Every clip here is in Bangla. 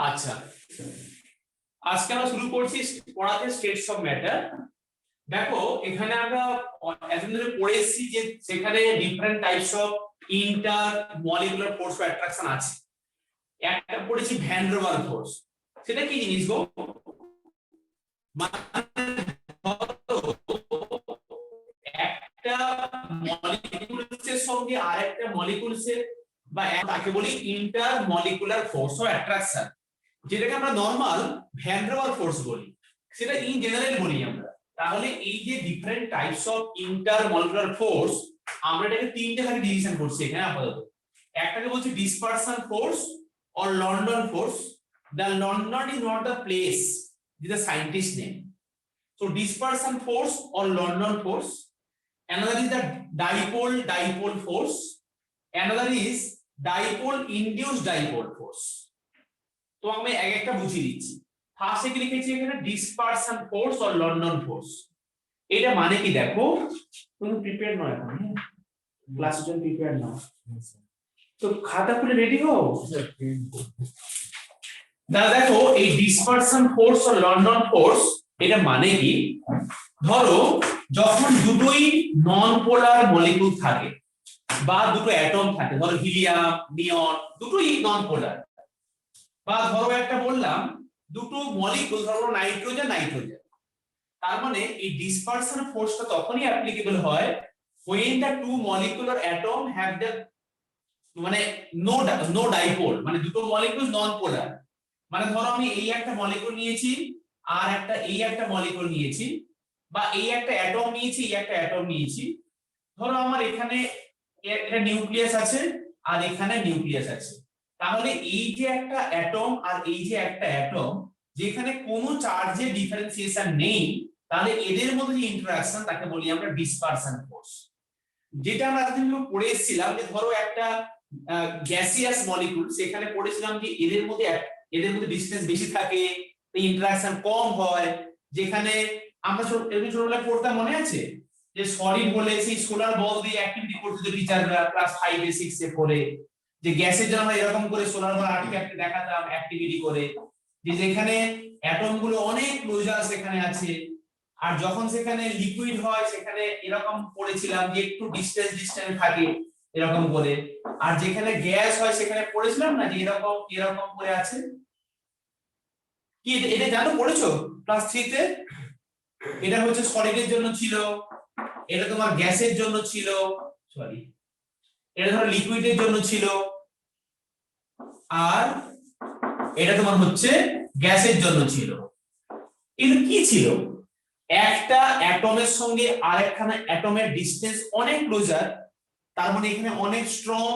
আচ্ছা, আজকে আমরা শুরু করছি পড়াতে স্টেটস অফ ম্যাটার। দেখো এখানে আমরা এতদিন ধরে পড়ে এসেছি যে সেখানে different types of inter molecular force of attraction আছে। একটা পড়েছি ভ্যান ডের ওয়াল ফোর্স। সেটা কি জিনিস গো? একটা মলিকুলসের সঙ্গে আরেকটা মলিকুলসের বা তাকে বলি inter molecular force of attraction, যেটাকে আমরা নরমাল ভ্যান ডের ওয়াল ফোর্স বলি, সেটা ইন জেনারেল বলি আমরা। তাহলে এই যে different types of inter molecular force, আমরা এটাকে তিনটে ভাগে ডিভিশন করছি এখানে আপাতত। একটাকে বলছি dispersion force or London force. The London is not the place, it is a scientist name. So dispersion force or London force. Another is the dipole force. Another is dipole induced dipole force. তো আমি এক একটা বুঝিয়ে দিচ্ছি। ফার্স্টে কি লিখেছি এখানে dispersion force or London force. এটা মানে কি দেখো, তুমি প্রিপেয়ার নয় এখন, ক্লাসের জন্য প্রিপেয়ার নাও, তো খাতা খুলে রেডি হও। দাদা দেখো এই dispersion force or London force এটা মানে কি, ধরো যখন দুটোই নন পোলার মলিকিউল থাকে বা দুটো অ্যাটম থাকে, ধরো হিলিয়াম নিয়ন দুটোই নন পোলার, বা ধরো একটা বললাম দুটো মলিকিউল ধরো নাইট্রোজেন নাইট্রোজেন, তার মানে এই ডিসপারশন ফোর্সটা তখনই অ্যাপ্লিকেবল হয় when the two molecular atom have the মানে no dipole, মানে দুটো মলিকিউল নন পোলার। মানে ধরো আমি এই একটা মলিকিউল নিয়েছি আর একটা এই একটা মলিকিউল নিয়েছি, বা এই একটা অ্যাটম নিয়েছি এই একটা অ্যাটম নিয়েছি। ধরো আমার এখানে একটা নিউক্লিয়াস আছে আর এখানে নিউক্লিয়াস আছে, তাহলে এই যে একটা অ্যাটম আর এই যে একটা অ্যাটম যেখানে কোনো চার্জের ডিফারেন্সিয়েশন নেই, তাহলে এদের মধ্যে যে ইন্টারঅ্যাকশন তাকে বলি আমরা ডিসপারশন ফোর্স। যেটা আমরা এতদিন পড়ে এসেছিলাম যে ধরো একটা গ্যাসিয়াস মলিকিউল, সেখানে পড়েছিলাম যে এদের মধ্যে ডিসটেন্স বেশি থাকে, ইন্টারঅ্যাকশন কম হয়। যেখানে আমরা ছোটবেলায় পড়তাম মনে আছে যে সলিড বলে সেই সোলার বল দিয়ে অ্যাক্টিভিটি করতে টিচাররা ক্লাস 5 এ 6 এ পড়ে, যে গ্যাসের জন্য আমরা এরকম করে সোলার বল আটকে দেখাতাম অ্যাক্টিভিটি করে, যে যেখানে অ্যাটম গুলো অনেক ক্লোজার সেখানে আছে। আর যখন সেখানে লিকুইড হয় সেখানে এরকম পড়েছিলাম যে একটু ডিস্টেন্স থাকে এরকম করে। আর যেখানে গ্যাস হয় সেখানে পড়েছিলাম না যে এরকম এরকম করে আছে। কি এটা জানো, পড়েছো ক্লাস 3 তে? এটা হচ্ছে সলিডের জন্য ছিল, এটা তোমার গ্যাসের জন্য ছিল, সরি এটা ধরো লিকুইডের জন্য ছিল, আর এটা তোমার হচ্ছে গ্যাসের জন্য ছিল। এটা কি ছিল, একটা অ্যাটমের সঙ্গে আরেকখানা অ্যাটমের ডিসটেন্স অনেক ক্লোজার, তার মানে এখানে অনেক স্ট্রং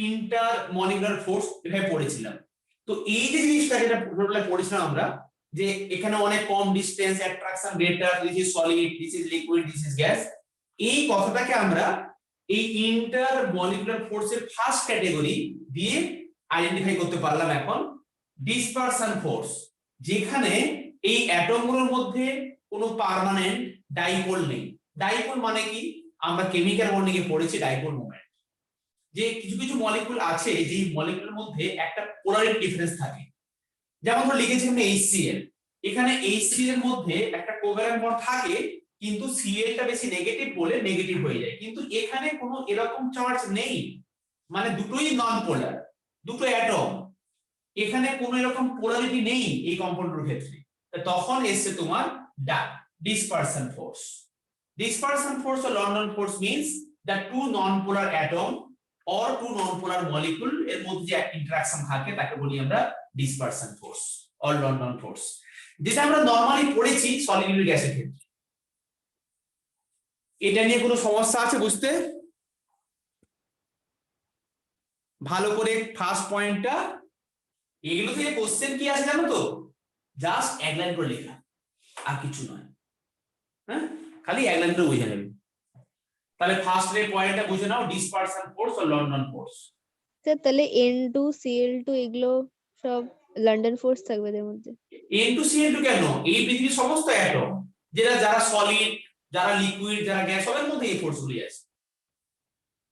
ইন্টার মলিকুলার ফোর্স এভাবে পড়েছিলাম। তো এই যে জিনিসটা যেটা ছোটবেলায় পড়েছিলাম আমরা, যে এখানে অনেক কম distance, attraction greater, this is solid, this is liquid, this is gas, এই কথাটাকে আমরা এই ইন্টার মলিকুলার ফোর্সের ফার্স্ট ক্যাটাগরি দিয়ে আইডেন্টিফাই করতে পারলাম এখন, ডিসপারশন ফোর্স। যেখানে এই অ্যাটমগুলোর মধ্যে কোনো পার্মানেন্ট ডাইপোল নেই। ডাইপোল মানে কি, আমরা কেমিক্যাল বন্ডিং এ পড়েছি ডাইপোল মোমেন্ট, যে কিছু কিছু মলিকিউল আছে যে মলিকিউলের মধ্যে একটা পোলারিটি ডিফারেন্স থাকে। যেমন ধরো লিখেছি আমরা HCl, এখানে HCl এর মধ্যে একটা কোভ্যালেন্ট বন্ড থাকে কিন্তু Cl টা বেশি নেগেটিভ বলে নেগেটিভ হয়ে যায়, কিন্তু এখানে কোনো এরকম চার্জ নেই, মানে দুটোই নন পোলার, দুটো অ্যাটম, এখানে কোনো এরকম পোলারিটি নেই এই কম্পাউন্ডের ক্ষেত্রে। তখন এসে তোমার dispersion force. Dispersion force or London force means the two non-polar atom or two non-polar molecule এর মধ্যে যে ইন্টারঅ্যাকশন থাকে তাকে বলি আমরা dispersion force or London force, যেটা আমরা নরমালি পড়েছি সলিড গ্যাসের ক্ষেত্রে। এটা নিয়ে কোনো সমস্যা আছে বুঝতে? ভালো করে ফার্স্ট পয়েন্টটা, এগুলো থেকে কোশ্চেন কি আছে জানো তো, জাস্ট এক লাইন করে লেখা আর কিছু নয়, হ্যাঁ খালি এক লাইন করে বুঝে নেবে। তাহলে ফার্স্ট এর পয়েন্টটা বুঝে নাও, ডিসপারশন ফোর্স আর লন্ডন ফোর্স। স্যার তাহলে N2 Cl2 এগুলো সব লন্ডন ফোর্স থাকবে এর মধ্যে? N2 Cl2 কেন, এই পৃথিবীর সমস্ত অ্যাটম যারা সলিড, যারা লিকুইড, যারা গ্যাস, সবের মধ্যে এই ফোর্স গুলি আছে,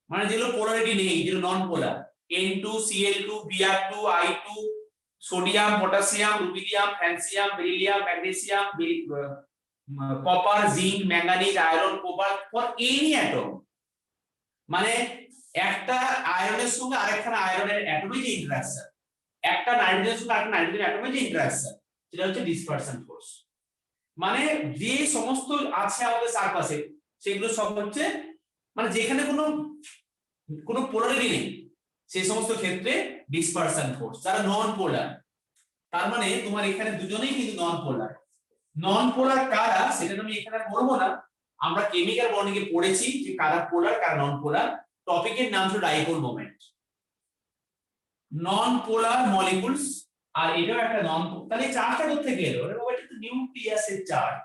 মানে যেগুলো পোলারিটি নেই, যেগুলো নন পোলার, N2Cl2 Br2 I2 sodium potassium rubidium francium beryllium magnesium copper zinc manganese iron cobalt for any atom মানে একটা আয়রনের সঙ্গে আরেকটা আয়রনের অ্যাটমের যে ইন্টারঅ্যাকশন একটা নাইট্রোজেনের সঙ্গে আরেকটা নাইট্রোজেন অ্যাটমের যে ইন্টারঅ্যাকশন সেটা হচ্ছে ডিসপারশন ফোর্স মানে যে সমস্ত আছে আমাদের চারপাশে সেগুলো সব হচ্ছে মানে যেখানে কোনো পোলারিটি নেই সেই সমস্ত ক্ষেত্রে ডিসপারশন ফোর্স যারা নন পোলার তার মানে তোমার এখানে দুজনেই কিন্তু নন পোলার কারা সেটা আমি এখানে বলবো না আমরা কেমিক্যাল বন্ডিং এ পড়েছি যে কারা পোলার কারা নন পোলার টপিকের নাম হলো ডাইপোল মোমেন্ট নন পোলার মলিকুলস আর এটাও একটা নন তাহলে চার্জটা কোথা থেকে এলো এটা তো নিউক্লিয়াসের চার্জ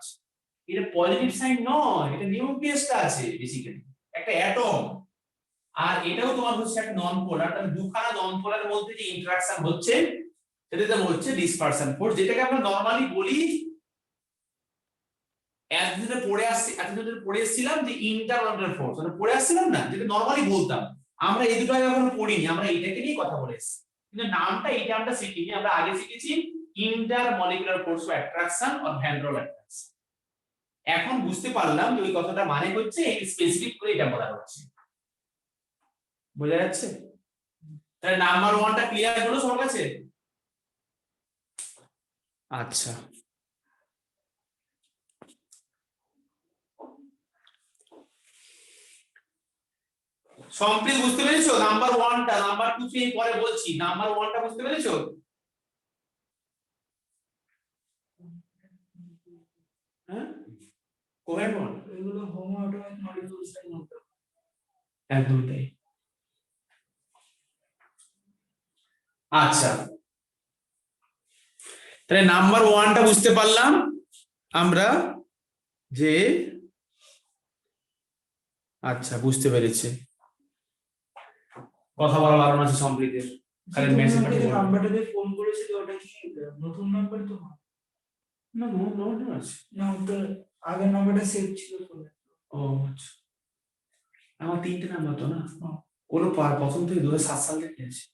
এটা পজিটিভ সাইন নয় এটা নিউক্লিয়াসটা আছে বেসিক্যালি একটা অ্যাটম আর এটাও তোমার হচ্ছে একটা নন পোলার তাহলে দুখানা নন পোলারের মধ্যে যে ইন্টারঅ্যাকশন হচ্ছে সেটা হচ্ছে ডিসপারশন ফোর্স যেটাকে আমরা নরমালি বলি এতদিনে পড়ে আসছিলাম যে ইন্টারঅর্বিটাল ফোর্স মানে পড়ে আসছিলাম না যেটা নরমালি বলতাম আমরা এই দুটো এখনো পড়িনি আমরা এটাকে নিয়ে কথা বলে এসেছি কিন্তু নামটা এটা আমরা শিখিনি আমরা আগে শিখেছি intermolecular force of attraction or van ডের ওয়ালস অ্যাট্রাকশন এখন বুঝতে পারলাম যে ওই কথাটা মানে হচ্ছে এই স্পেসিফিক করে এটা বলা হচ্ছে বোঝা যাচ্ছে তাহলে নাম্বার 1টা ক্লিয়ার হলো সবার কাছে আচ্ছা সম্প্রীত বুঝতে পেরেছো নাম্বার 1টা নাম্বার 2 কে পরে বলছি নাম্বার 1টা বুঝতে পেরেছো হ্যাঁ কোহেন বল এগুলো হোমোঅটোমিক মলিকিউলস এর মধ্যে একদম তাই আচ্ছা তাহলে নাম্বার 1টা বুঝতে পারলাম আমরা যে আচ্ছা বুঝতে পেরেছি কথা বলা বারণ আছে সম্প্রীতের খালি মেসেজ পাঠিয়ে নাম্বারটা দিয়ে ফোন করেছিল ওটা কি নতুন নাম্বার তো না নো আছে না ওটা আগের নাম্বারটা সেভ ছিল ফোনে ও আচ্ছা আমার 3টে নাম্বার তো না ওর প্রথম থেকে 2007 সাল থেকে আছে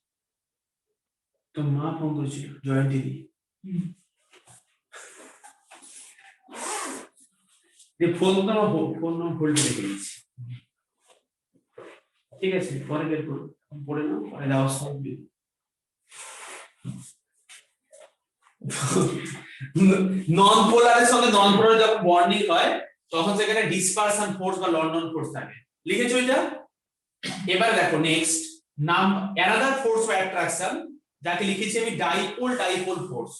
তো মা ফোন করেছিল জয়েন্ট দিদি ফোন হোল্ডে রেখে দিয়েছি ঠিক আছে পরে বের করো পড়ে নাও পরে দেওয়ার সময় নন পোলারের সঙ্গে নন পোলার যখন বন্ডিং হয় তখন সেখানে ডিসপারশন ফোর্স বা লন্ডন ফোর্স থাকে লিখেছো এটা এবার দেখো নেক্সট নাম অ্যানাদার ফোর্স অফ অ্যাট্রাকশন যাকে লিখেছি আমি ডাইপোল ফোর্স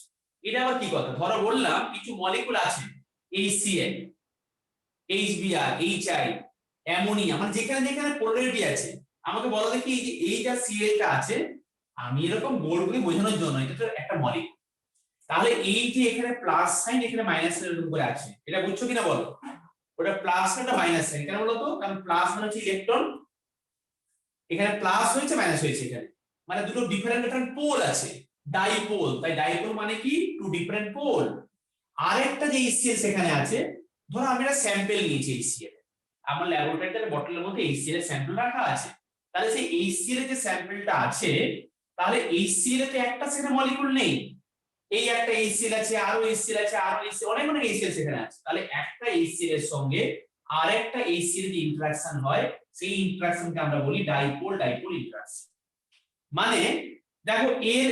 এটা আবার কি কথা ধরো বললাম কিছু মলিকুল আছে HCl HBr HI অ্যামোনিয়া মানে যেখানে যেখানে পোলারিটি আছে আমাকে বলো দেখি এই যে এইটা Cl টা আছে আমি এরকম গোল করে বোঝানোর জন্য এটা তো একটা মলিকুল তাহলে এই যে এখানে প্লাস সাইন এখানে মাইনাস সাইন এরকম করে আছে এটা বুঝছো কিনা বলো ওটা প্লাস একটা মাইনাস সাইন কেন বলো তো কারণ প্লাস মানে হচ্ছে ইলেকট্রন এখানে প্লাস হয়েছে মাইনাস হয়েছে এখানে মানে দুটো ডিফারেন্ট পোল আছে ডাইপোল তাই ডাইপোল মানে কি টু ডিফারেন্ট পোল আরেকটা যে HCl সেখানে আছে ধরো আমি একটা স্যাম্পল নিয়েছি HCl আমার ল্যাবরেটরিতে বটলের মধ্যে HCl এর স্যাম্পল রাখা আছে তাহলে সেই HCl এর যে স্যাম্পলটা আছে তাহলে HCl এতে একটা সেখানে মলিকুল নেই এই একটা HCl আছে আরো HCl আছে আরো HCl অনেক HCl সেখানে আছে তাহলে একটা HCl এর সঙ্গে আরেকটা HCl এর যে ইন্টারঅ্যাকশন হয় সেই ইন্টারঅ্যাকশনকে আমরা বলি ডাইপোল ইন্টারঅ্যাকশন মানে দেখো এর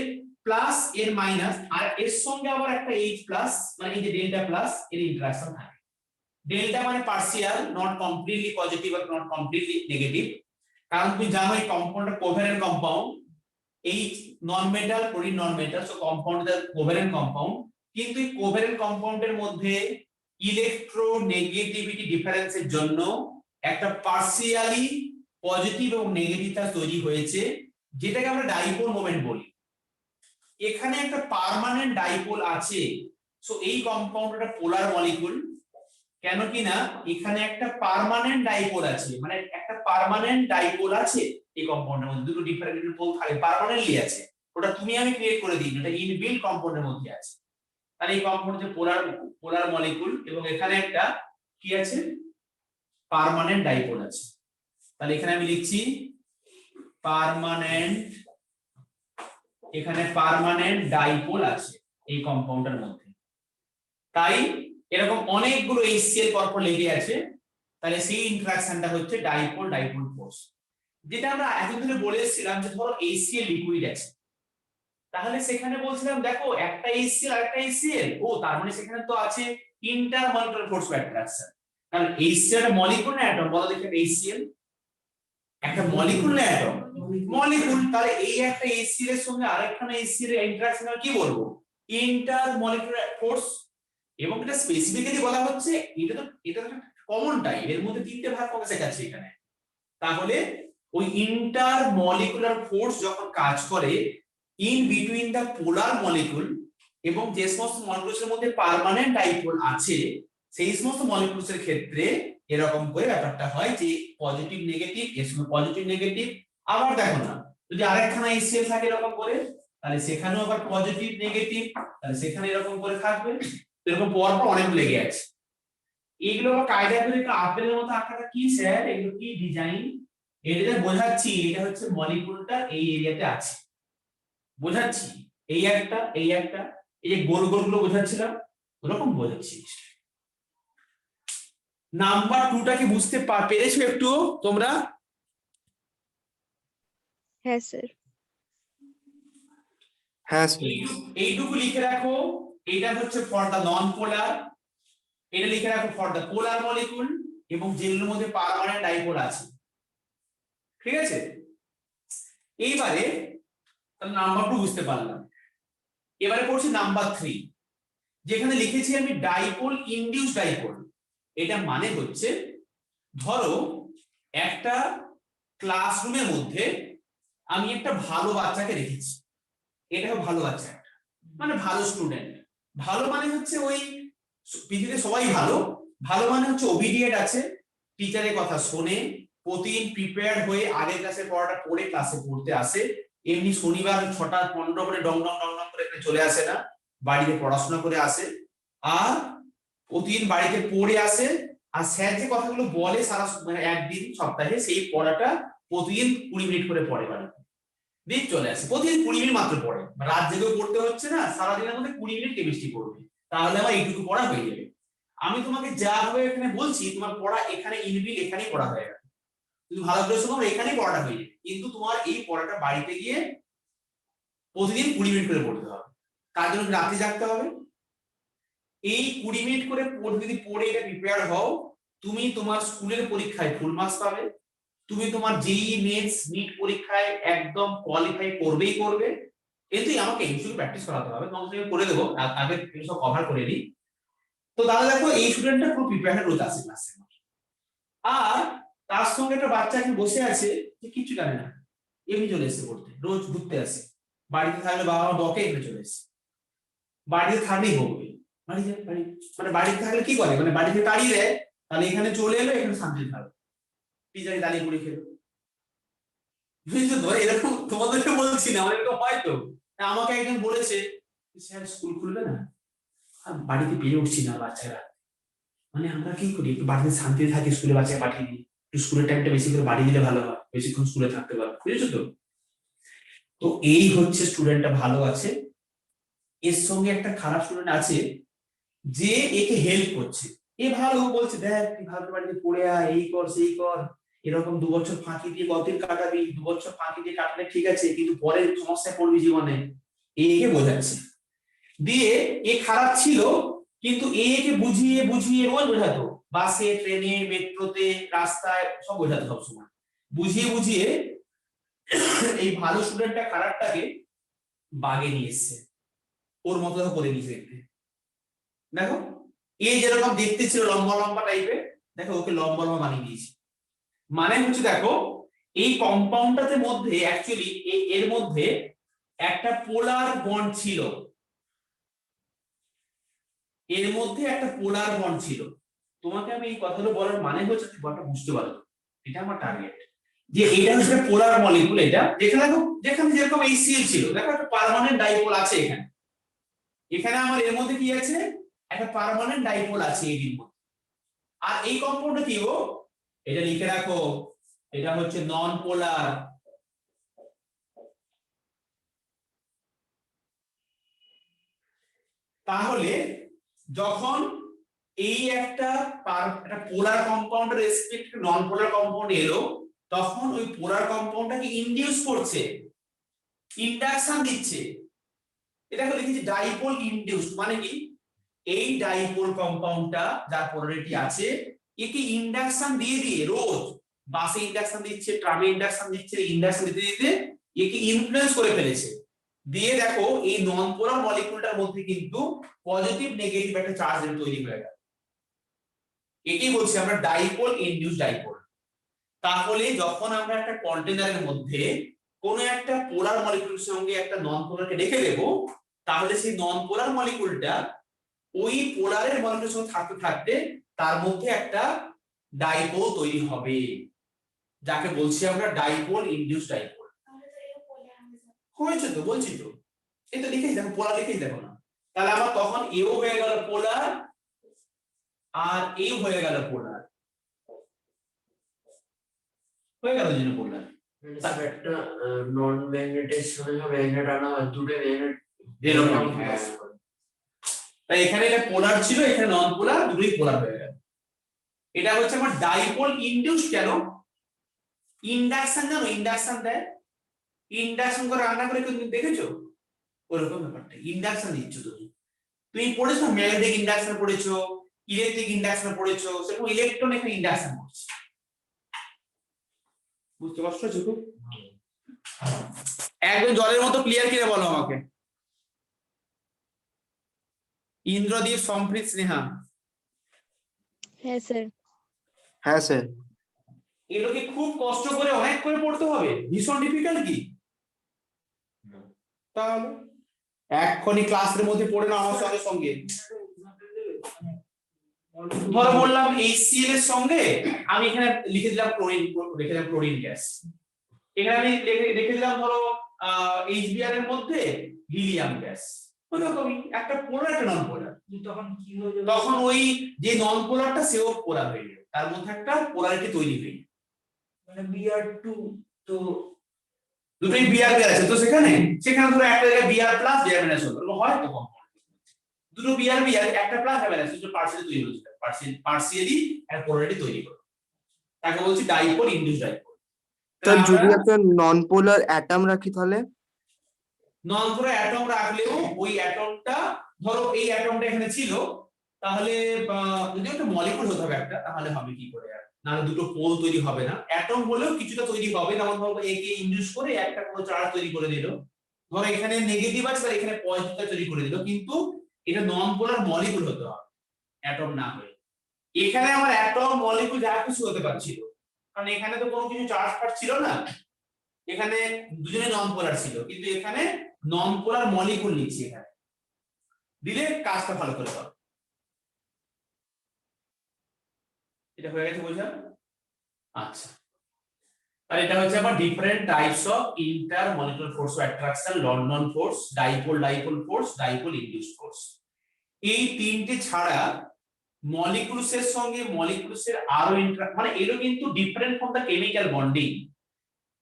প্লাস এর মাইনাস আর এর সঙ্গে আবার একটা H প্লাস মানে এই যে ডেল্টা প্লাস এর ইন্টারঅ্যাকশন থাকে ডেল্টা মানে পার্সিয়াল নট কমপ্লিটলি পজিটিভ আর নট কমপ্লিটলি নেগেটিভ কারণ তুমি জানো এই কম্পাউন্ডটা covalent compound H non metal chlorine non metal so compound the covalent compound কিন্তু এই কোভ্যালেন্ট কম্পাউন্ডের মধ্যে ইলেকট্রোনেগেটিভিটি ডিফারেন্সের জন্য একটা পার্সিয়ালি পজিটিভ এবং নেগেটিভ চার্জ তৈরি হয়েছে যেটাকে আমরা ডাইপোল মোমেন্ট বলি এখানে একটা পার্মানেন্ট ডাইপোল আছে সো এই কম্পাউন্ডটা পোলার মলিকুল কেন কি না এখানে একটা পার্মানেন্ট ডাইপোল আছে মানে একটা পার্মানেন্ট ডাইপোল আছে এই কম্পাউন্ডের মধ্যে দুটো ডিফারেন্ট পোল থাকে পার্মানেন্টলি আছে ওটা তুমি আমি ক্রিয়েট করে দিই এটা ইনবিল্ট কম্পাউন্ডের মধ্যে আছে তাহলে এই কম্পাউন্ড যে পোলার মলিকুল এবং এখানে একটা কি আছে পার্মানেন্ট ডাইপোল আছে তাহলে এখানে আমি লিখছি পার্মানেন্ট এখানে পার্মানেন্ট ডাইপোল আছে এই কম্পাউন্ডের মধ্যে। তাই এরকম অনেকগুলো HCl পরপর লেগে আছে, তাহলে সেই ইন্টারঅ্যাকশনটা হচ্ছে ডাইপোল ডাইপোল ফোর্স। যেটা আমরা এতদিন ধরে বলে এসেছিলাম যে ধরো HCl লিকুইড আছে, তাহলে সেখানে বলছিলাম দেখো একটা HCl আর একটা HCl, ও তার মানে সেখানে তো আছে ইন্টারমলিকুলার ফোর্স অফ অ্যাট্রাকশন। কারণ HCl একটা মলিকুল না অ্যাটম? বলো দেখি HCl একটা মলিকুল না অ্যাটম? মলিকুল। তাহলে এই একটা HCl এর সঙ্গে আরেকটা HCl এর ইন্টারঅ্যাকশন কি বলবো? Intermolecular force. এবং এটা স্পেসিফিক্যালি বলা হচ্ছে, এটা তো কমন টাইপ, এর মধ্যে তিনটে ভাগ কমে গেছে এখানে। তাহলে ওই ইন্টারমলিকুলার ফোর্স যখন কাজ করে in between the polar molecule, এবং যে সমস্ত মলিকুলসের মধ্যে পার্মানেন্ট ডাইপোল আছে সেই সমস্ত মলিকুলসের ক্ষেত্রে এরকম করে ব্যাপারটা হয় যে পজিটিভ নেগেটিভ, এর সঙ্গে পজিটিভ নেগেটিভ। আবার দেখো না, যদি আরেকখানা HCl থাকে এরকম করে, তাহলে সেখানেও আবার পজিটিভ নেগেটিভ, তাহলে সেখানে এরকম করে থাকবে। এরকম পরপর অনেক লেগে আছে। এগুলো আবার কায়দা করে একটু আপেলের মতো আঁকাটা কি স্যার, এগুলো কি ডিজাইন? এটা বোঝাচ্ছি, এটা হচ্ছে মলিকুলটা এই এরিয়াতে আছে, বোঝাচ্ছি। এই একটা এই একটা, এই যে গোল গোল গুলো বোঝাচ্ছিলাম, ওরকম বোঝাচ্ছি। নাম্বার 2টা কি বুঝতে পেরেছো একটু তোমরা? হ্যাঁ স্যার। হ্যাঁ স্যার। এইটুকু লিখে রাখো, এটা হচ্ছে ফর দা নন পোলার, এটা লিখে রাখো ফর দা পোলার মলিকুল, এবং যেগুলোর মধ্যে পারমানেন্ট ডাইপোল আছে। ঠিক আছে, এইবারে নাম্বার 2 বুঝতে পারলাম। এবারে পড়ছি নাম্বার 3, যেখানে লিখেছি আমি ডাইপোল ইনডিউস ডাইপোল। এটা মানে হচ্ছে ধরো একটা ক্লাসরুমের মধ্যে আমি একটা ভালো বাচ্চাকে রেখেছি, এটা ভালো বাচ্চা, মানে ভালো স্টুডেন্ট। ভালো মানে হচ্ছে ওই পৃথিবীতে সবাই ভালো, ভালো মানে হচ্ছে ওবিডিয়েন্ট আছে, টিচারের কথা শোনে, প্রতিদিন প্রিপেয়ার্ড হয়ে আগের ক্লাসের পড়াটা পড়ে ক্লাসে পড়তে আসে। এমনি শনিবার 6টা 15 করে ডং ডং ডং ডং করে এখানে চলে আসে না, বাড়িতে পড়াশোনা করে আসে, আর প্রতিদিন বাড়িতে পড়ে আসে। আর স্যার যে কথাগুলো বলে সারা মানে একদিন সপ্তাহে, সেই পড়াটা প্রতিদিন 20 মিনিট করে পড়ে বাড়িতে, দিয়ে চলে আসে। প্রতিদিন 20 মিনিট মাত্র পড়ে, রাত জেগেও পড়তে হচ্ছে না, সারাদিনের মধ্যে 20 মিনিট কেমিস্ট্রি পড়বে, তাহলে আমার এইটুকু পড়া হয়ে যাবে। আমি তোমাকে যা ভাবে এখানে বলছি, তোমার পড়া এখানে ইনবিল এখানেই পড়া হয়ে গেল, তুমি ভালো করে শোনো, এখানেই পড়াটা হয়ে যাবে। কিন্তু তোমার এই পড়াটা বাড়িতে গিয়ে প্রতিদিন 20 মিনিট করে পড়তে হবে। তার জন্য রাতে জাগতে হবে। এই 20 মিনিট করে যদি পড়ে এটা প্রিপেয়ার হও, তুমি তোমার স্কুলের পরীক্ষায় ফুল মার্কস পাবে, তুমি তোমার জেইই মেন্স নিট পরীক্ষায় একদম কোয়ালিফাই করবেই করবে। কিন্তু আমাকে এমসিকিউ প্র্যাকটিস করাতে হবে, তোমাকে আমি করে দেবো, আগে সব কভার করে নিই। তো দাদা দেখো এই স্টুডেন্টটা পুরো প্রিপেয়ার রোজ আসে ক্লাসে, আর তার সঙ্গে একটা বাচ্চা এখানে বসে আছে যে কিছু জানে না, এমনি চলে এসে পড়তে, রোজ ঘুরতে আসে, বাড়িতে থাকলে বাবা মা বকে, এখানে চলে এসে, বাড়িতে থাকলেই বকবে, বাড়ি যায় বাড়ি, মানে বাড়িতে থাকলে কি করে, মানে বাড়িতে তাড়িয়ে দেয়, তাহলে এখানে চলে এলো, এখানে শান্তিতে থাকবে, টিচারে দাঁড়িয়ে পড়ে খেলো। বুঝছো তো, এরকম তোমাদেরকে বলছি না, এরকম হয় তো। আমাকে একজন বলেছে স্যার স্কুল খুলবে না, বাড়িতে পেয়ে উঠছি না বাচ্চারা, মানে আমরা কি করি, একটু বাড়িতে শান্তিতে থাকি, স্কুলে বাচ্চাকে পাঠিয়ে দিই, একটু স্কুলের টাইমটা বেশি করে বাড়িয়ে দিলে ভালো হয়, বেশিক্ষণ স্কুলে থাকতে পারবে। বুঝেছো তো? তো এই হচ্ছে স্টুডেন্টটা ভালো আছে, এর সঙ্গে একটা খারাপ স্টুডেন্ট আছে যে একে হেল্প করছে। এ ভালো বলছে, দেখ তুই ভালো বাড়িতে পড়ে আয়, এই কর সেই কর, এরকম 2 বছর ফাঁকি দিয়ে কতদিন কাটাবি, 2 বছর ফাঁকি দিয়ে কাটলে ঠিক আছে, কিন্তু পরে সমস্যায় পড়বি জীবনে, একে বোঝাচ্ছে। দিয়ে এ খারাপ ছিল, কিন্তু একে বুঝিয়ে বুঝিয়ে রোজ বোঝাতো, বাসে ট্রেনে মেট্রোতে রাস্তায় সব বোঝাতো সবসময়, বুঝিয়ে বুঝিয়ে এই ভালো স্টুডেন্টটা খারাপটাকে বাগে নিয়ে এসছে, ওর মতো করে নিয়েছে দেখতে। দেখো এ যেরকম দেখতে ছিল লম্বা লম্বা টাইপের, দেখো ওকে লম্বা লম্বা বানিয়ে দিয়েছে। মানে হচ্ছে দেখো এই কম্পাউন্ডটাতে মধ্যে অ্যাকচুয়ালি এর মধ্যে একটা পোলার বন্ড ছিল, এর মধ্যে একটা পোলার বন্ড ছিল। তোমাকে আমি এই কথাগুলো বলার মানে হচ্ছে তুমি ব্যাপারটা বুঝতে পারো, এটা আমার টার্গেট, যে এটা হচ্ছে পোলার মলিকুল। এটা যেখানে দেখো, যেখানে যেরকম HCl ছিল, দেখো একটা পার্মানেন্ট ডাইপোল আছে এখানে, এখানে আমার এর মধ্যে কি আছে, একটা পার্মানেন্ট ডাইপোল আছে এর মধ্যে। আর এই কম্পাউন্ডটা কি গো, এটা লিখে রাখো, এটা হচ্ছে নন পোলার, তাহলে যখন এই একটা পোলার কম্পাউন্ডের রেসপেক্ট নন পোলার কম্পাউন্ড এলো, তখন ওই পোলার কম্পাউন্ডটাকে ইনডিউস করছে, ইন্ডাকশন দিচ্ছে। এটা লিখেছি ডাইপোল ইনডিউস, মানে কি এই ডাইপোল কম্পাউন্ডটা যার পোলারিটি আছে একে ইন্ডাকশন দিয়ে দিয়ে, রোজ বাসে ইন্ডাকশন দিচ্ছে, ট্রামে ইন্ডাকশন দিচ্ছে, ইন্ডাকশন দিতে দিতে একে ইনফ্লুয়েন্স করে ফেলেছে। দিয়ে দেখো এই নন পোলার মলিকিউলটার মধ্যে কিন্তু পজিটিভ নেগেটিভ একটা চার্জ তৈরি হয়ে গেল। এটাই বলছি আমরা ডাইপোল ইনডিউস ডাইপোল। তাহলে যখন আমরা একটা কন্টেনারের মধ্যে কোনো একটা পোলার মলিকিউলের সঙ্গে একটা নন পোলারকে রেখে দেব, তাহলে সেই নন পোলার মলিকিউলটা ওই পোলারের মলিকিউলের সঙ্গে থাকতে থাকতে তার মধ্যে একটা ডাইপোল তৈরি হবে, যাকে বলছি আমরা ডাইপোল ইনডিউস ডাইপোল। হয়েছে তো, বলছি তো, এই তো লিখেই দেখো, পোলার লিখেই দেখো না। তাহলে আমার তখন এও হয়ে গেল পোলার আর এও হয়ে গেল পোলার, হয়ে গেল যেন পোলার। স্যার একটা নন ম্যাগনেটের সঙ্গে ম্যাগনেট আনা হয়, দুটো ম্যাগনেট এরকম, হ্যাঁ। তাই এখানে এটা পোলার ছিল, এখানে নন পোলার, দুটোই পোলার হয়ে গেল। এটা হচ্ছে আমার ডাইপোল ইনডিউস। কেন? ইন্ডাকশন, জানো ইন্ডাকশন দেয়, ইন্ডাকশন করে রান্না করে তুমি দেখেছো? ওরকম ব্যাপারটা, ইন্ডাকশন দিচ্ছ তুমি পড়েছো, ম্যাগনেটিক ইন্ডাকশন পড়েছো, ইলেকট্রিক ইন্ডাকশন পড়েছো, সেরকম ইলেকট্রন এখানে ইন্ডাকশন করছে। বুঝতে কষ্ট হচ্ছে খুব? একদম জলের মতো ক্লিয়ার কিনা বলো আমাকে। ইন্দ্রদীপ, সম্প্রীত, স্নেহা। হ্যাঁ স্যার। হ্যাঁ স্যার। এগুলোকে খুব কষ্ট করে অনেক করে পড়তে হবে, ভীষণ ডিফিকাল্ট কি? তাহলে এক্ষুনি ক্লাসের মধ্যে পড়ে নাও আমার সঙ্গে সঙ্গে। ধরো বললাম HCl এর সঙ্গে আমি এখানে লিখে দিলাম ক্লোরিন, রেখে দিলাম ক্লোরিন গ্যাস। এখানে আমি রেখে দিলাম ধরো HBr এর মধ্যে হিলিয়াম গ্যাস। ওরকমই একটা পোলার একটা নন পোলার। তখন কি হয়ে যাবে? তখন ওই যে নন পোলারটা সেও পোলার হয়ে যাবে, তার মধ্যে একটা পোলারিটি তৈরি হয়ে যাবে। মানে Br2 তো দুটোই Br আছে তো সেখানে ধরো একটা জায়গায় Br প্লাস Br মাইনাস হলো, হয় তো কম্পাউন্ড দুটো Br একটা প্লাস আর মাইনাস, দুটো পার্সিয়ালি তৈরি হচ্ছে, পার্সিয়ালি একটা পোলারিটি তৈরি করে, তাকে বলছি ডাইপোল ইনডিউস ডাইপোল। তো যদি একটা নন পোলার অ্যাটম রাখি তাহলে? নন পোলার অ্যাটম রাখলেও ওই অ্যাটমটা, ধরো এই অ্যাটমটা এখানে ছিল, তাহলে যদি একটা মলিকুল হতে হবে একটা, তাহলে হবে কি করে? নাহলে দুটো পোল তৈরি হবে না। অ্যাটম হলেও কিছুটা তৈরি হবে, যেমন ধরো একে ইনডিউস করে একটা কোনো চার্জ তৈরি করে দিল, ধরো এখানে নেগেটিভ আছে আর এখানে পজিটিভ তৈরি করে দিল, কিন্তু এটা নন পোলার মলিকুল হতে হবে, অ্যাটম না হয়ে। এখানে আমার অ্যাটম মলিকুল যা কিছু হতে পারছিল, কারণ এখানে তো কোনো কিছু চার্জ পার্ট ছিল না, এখানে দুজনে নন পোলার ছিল, কিন্তু এখানে নন পোলার মলিকুল নিচ্ছি, এখানে দিলে কাজটা ভালো করে হবে। এটা হয়ে গেছে বোঝা? আচ্ছা, আর এটা হচ্ছে আবার different types of inter molecular force of attraction, London force, dipole force, dipole induced force. এই তিনটে ছাড়া মলিকুলসের সঙ্গে মলিকুলসের আরো মানে এগুলো কিন্তু different from the chemical bonding.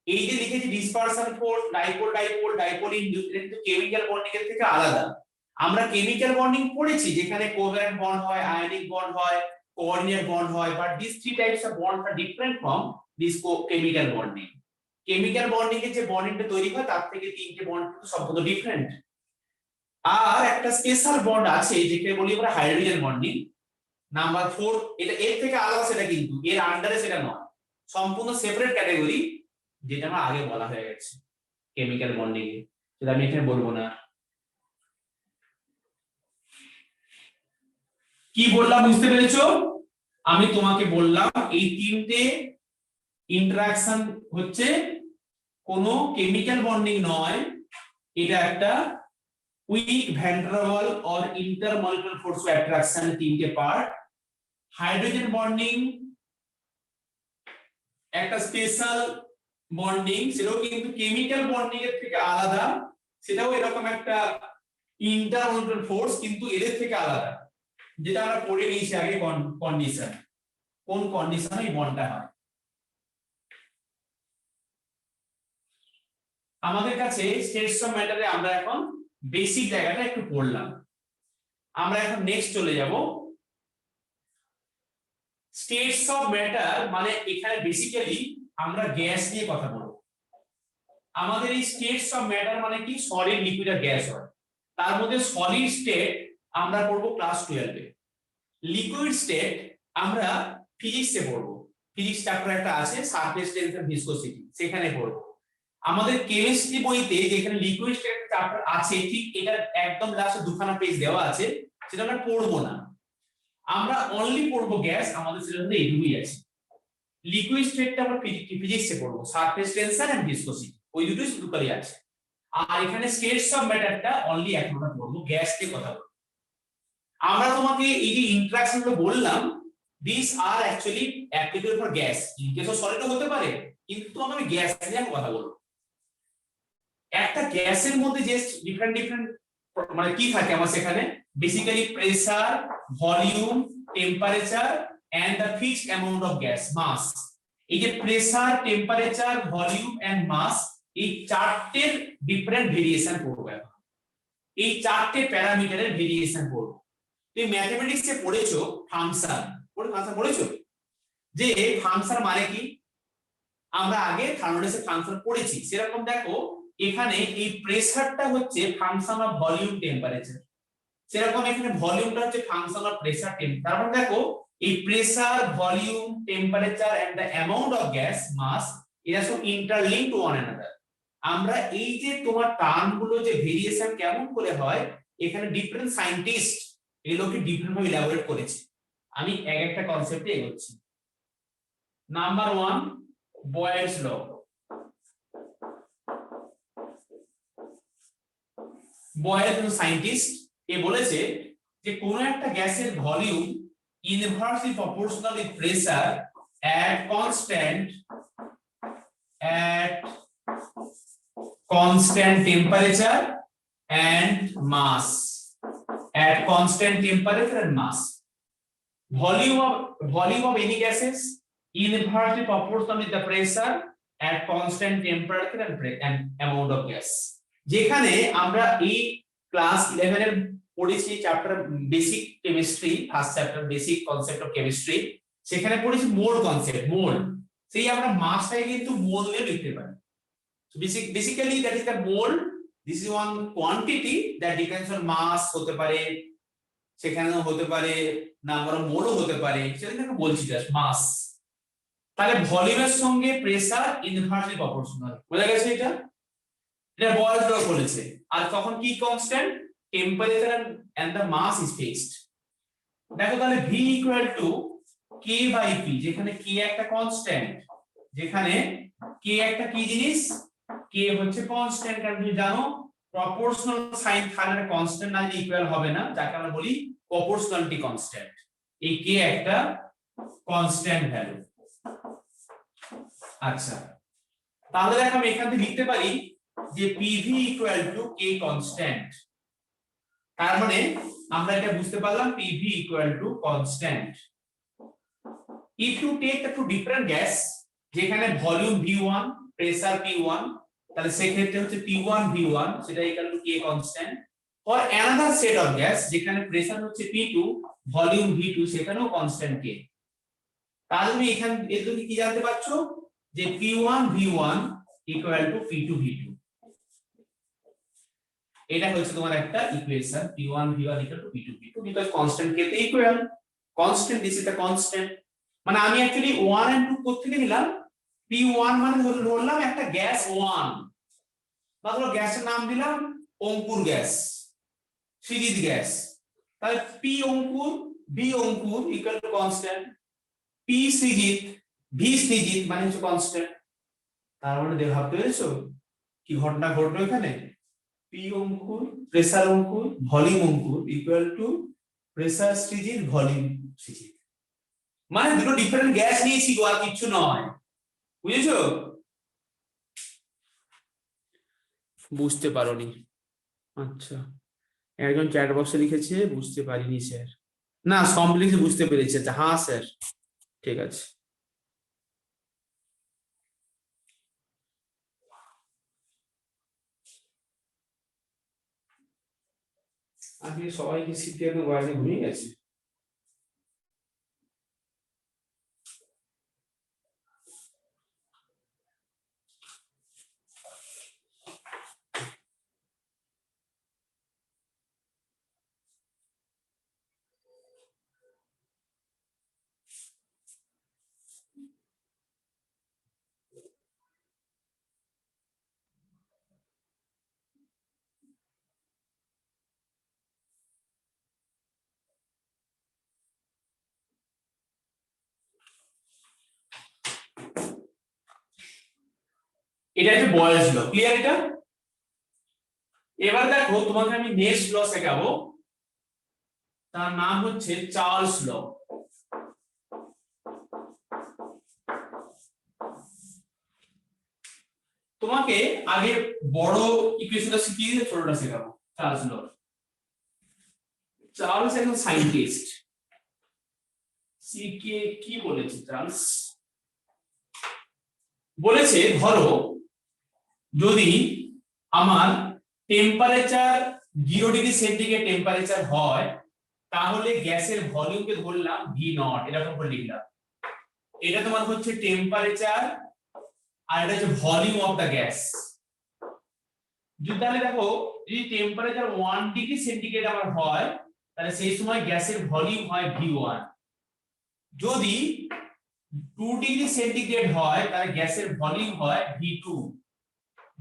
এই যে লিখেছি ডিসপারশন ফোর্স, ডাইপোল ইনডিউস, এটা কিন্তু কেমিক্যাল বন্ডিং এর থেকে আলাদা। আমরা কেমিক্যাল বন্ডিং পড়েছি যেখানে কোভ্যালেন্ট বন্ড হয়, আয়নিক বন্ড হয়, কোঅর্ডিনেট বন্ড হয়, but this three types of bond are different from this chemical bonding. Chemical bonding এর যে বন্ডিংটা তৈরি হয় তার থেকে তিনটে বন্ড কিন্তু সম্পূর্ণ ডিফারেন্ট। আর একটা স্পেশাল বন্ড আছে যেটাকে বলি আমরা হাইড্রোজেন বন্ডিং, নাম্বার 4। এটা এর থেকে আলাদা, সেটা কিন্তু এর আন্ডারে সেটা নয়, সম্পূর্ণ সেপারেট ক্যাটাগরি, যেটা আমার আগে বলা হয়ে গেছে কেমিক্যাল বন্ডিং এ, সেটা আমি এখানে বলবো না। কি বললাম বুঝতে পেরেছো? আমি তোমাকে বললাম এই তিনটে ইন্টারঅ্যাকশন হচ্ছে কোনো কেমিক্যাল বন্ডিং নয়, এটা একটা weak van der Waals or intermolecular force of attraction, তিনটে পার্ট। হাইড্রোজেন বন্ডিং একটা স্পেশাল বন্ডিং, সেটাও কিন্তু কেমিক্যাল বন্ডিং এর থেকে আলাদা, সেটাও এরকম একটা ইন্টারমলিকুলার ফোর্স, কিন্তু এদের থেকে আলাদা, যেটা আমরা পড়ে নিয়েছি আগে কন্ডিশন, কোন কন্ডিশনে এই বন্ডটা হয়। আমাদের কাছে স্টেটস অফ ম্যাটারে আমরা এখন বেসিক জায়গাটা একটু পড়লাম। আমরা এখন নেক্সট চলে যাব স্টেটস অফ ম্যাটার, মানে এখানে বেসিক্যালি আমরা গ্যাস নিয়ে কথা বলবো। আমাদের এই স্টেটস অফ ম্যাটার মানে কি, সলিড, লিকুইড আর গ্যাস হয়। তার মধ্যে সলিড স্টেট আমরা পড়বো ক্লাস 12 এ, লিকুইড স্টেট আমরা ফিজিক্সে পড়বো, ফিজিক্স চ্যাপ্টার একটা আছে সারফেস টেনশন ভিসকোসিটি, সেখানে পড়বো। আমাদের কেমিস্ট্রি বইতে যেখানে লিকুইড স্টেট চ্যাপ্টার আছে, ঠিক এটা একদম লাস্টে দুখানা পেজ দেওয়া আছে, সেটা আমরা পড়বো না, আমরা অনলি পড়বো গ্যাস। আমাদের সিলেবাসে এইটুকুই আছে। লিকুইড স্টেটটা আমরা ফিজিক্সে পড়বো, সারফেস টেনশন এন্ড ভিসকোসিটি, ওই দুটোই শুধু খালি আছে। আর এখানে স্টেটস অফ ম্যাটারটা অনলি এখন আমরা পড়বো, গ্যাস নিয়ে কথা বলবো। আমরা তোমাকে এই যে ইন্টারঅ্যাকশন গুলো বললাম, this are actually applicable for gas, in case of solid হতে পারে, কিন্তু আমি গ্যাস নিয়ে কথা বলবো। একটা গ্যাসের মধ্যে যে ডিফারেন্ট ডিফারেন্ট মানে কি থাকে আমার সেখানে, basically pressure, volume, temperature and the fixed amount of gas, mass. এই যে pressure, temperature, volume and mass, এই চারটের ডিফারেন্ট ভেরিয়েশন পড়বো এখন। এই চারটে প্যারামিটারের ভেরিয়েশন পড়বো। তুমি ম্যাথমেটিক্সে পড়েছো ফাংশন, পড়েছো যে ফাংশন মানে কি, আমরা আগে থার্মোডাইনামিক্সে ফাংশন পড়েছি। সেরকম দেখো এখানে এই প্রেসারটা হচ্ছে ফাংশন অফ ভলিউম টেম্পারেচার, সেরকম এখানে ভলিউমটা হচ্ছে ফাংশন অফ প্রেসার টেম্পারেচার। তারপর দেখো এই pressure, volume, temperature and the amount of gas, mass, এরা সব ইন্টারলিংকড টু ওয়ান অ্যানাদার। আমরা এই যে তোমার টার্মগুলো যে ভেরিয়েশন কেমন করে হয়, এখানে ডিফারেন্ট সায়েন্টিস্ট এগুলোকে ডিফারেন্ট ভাবে ইলাবোরেট করেছে। আমি এক একটা কনসেপ্টে এগোচ্ছি। নাম্বার 1, বয়েলস ল। বয়েল সায়েন্টিস্ট এ বলেছে যে কোন একটা গ্যাসের volume inversely proportional with pressure at constant temperature and mass, at constant temperature and mass. Volume of any gases inversely proportional with the pressure at constant temperature and amount of gas. যেখানে আমরা এই ক্লাস 11 এর পড়েছি chapter basic chemistry, first chapter basic concept of chemistry, সেখানে পড়েছি মোল কনসেপ্ট, মোল। সেই আমরা মাসটাকে কিন্তু মোল দিয়ে লিখতে পারি। So basically that is the mole. This is one quantity that depends on mass, হতে পারে সেখানেও হতে পারে নাম্বার অফ মোলও হতে পারে, সেটা আমি বলছি জাস্ট মাস। তাহলে ভলিউমের সঙ্গে প্রেসার ইনভার্সলি প্রপোর্শনাল, বোঝা গেছে? এটা বয়েলস ল বলেছে। আর তখন কি constant, temperature and the mass is fixed. দেখো তাহলে v equal to k by p, যেখানে k একটা কনস্ট্যান্ট, যেখানে k একটা কি জিনিস, k হচ্ছে কনস্ট্যান্ট। কারণ তুমি জানো প্রপোর্শনাল সাইন থাকলে কনস্ট্যান্ট না ইকুয়াল হবে না, যাকে আমরা বলি প্রপোর্শনালিটি কনস্ট্যান্ট। এই k একটা কনস্ট্যান্ট ভ্যালু। আচ্ছা, তাহলে দেখো আমি এখান থেকে লিখতে পারি যে pv equal to k constant. তার মানে আমরা এটা বুঝতে পারলাম pv equal to constant. if you take the two different gas, যেখানে ভলিউম v1, প্রেসার p1, তাহলে সেক্ষেত্রে হচ্ছে p1 v1, সেটা equal to k constant. For another set of gas, যেখানে প্রেসার হচ্ছে p2, ভলিউম v2, সেখানেও কনস্ট্যান্ট k। তাহলে তুমি এখান এর কি জানতে পারছো যে p1 v1 equal to p2 v2। এটা হচ্ছে তোমার একটা equation, p1 v1 equal to p2 v2, because constant k তে equal, constant this is the constant. মানে আমি অ্যাকচুয়ালি 1 and 2 করতে নিলাম, p1 মানে ধরলাম একটা গ্যাস 1, তাহলে গ্যাসের নাম দিলাম অঙ্কুর গ্যাস, সৃজিত গ্যাস। তাহলে p Ankur v Ankur equal to constant, p Srijit v Srijit মানে হচ্ছে কনস্ট্যান্ট। তার মানে ভাবতে পেরেছো কি ঘটনা ঘটলো এখানে, p Ankur, pressure Ankur, volume Ankur equal to pressure Srijit, volume Srijit. মানে দুটো ডিফারেন্ট গ্যাস নিয়েছি, আর কিছু নয়, বুঝেছো? বুঝতে পারোনি? আচ্ছা, একজন চ্যাট বক্সে লিখেছে বুঝতে পারিনি স্যার। না, কমপ্লিটলি বুঝতে পেরেছে। হ্যাঁ স্যার, ঠিক আছে। আজকে সবাইকে শীতে একদম বাজে ঘুমিয়ে গেছে। এটা হচ্ছে বয়েলস ল, ক্লিয়ার এটা? এবার দেখো তোমাকে আমি নেক্সট ল শেখাবো, তার নাম হচ্ছে চার্লস ল। তোমাকে আগে বড় ইকুয়েশনটা শিখিয়ে দিয়ে ছোটটা শেখাবো। চার্লস ল, চার্লস একজন সায়েন্টিস্ট। সিকে কি বলেছে চার্লস? বলেছে ধরো যদি আমার টেম্পারেচার 0 ডিগ্রি সেন্টিগ্রেড টেম্পারেচার হয়, তাহলে গ্যাসের ভলিউমকে ধরলাম ভি নট, এরকম করে লিখলাম। এটা তোমার হচ্ছে টেম্পারেচার আর এটা হচ্ছে ভলিউম অফ দা গ্যাস। যদি তাহলে দেখো যদি টেম্পারেচার 1 ডিগ্রি সেন্টিগ্রেড আমার হয়, তাহলে সেই সময় গ্যাসের ভলিউম হয় V1। যদি 2 ডিগ্রি সেন্টিগ্রেড হয় তাহলে গ্যাসের ভলিউম হয় V2।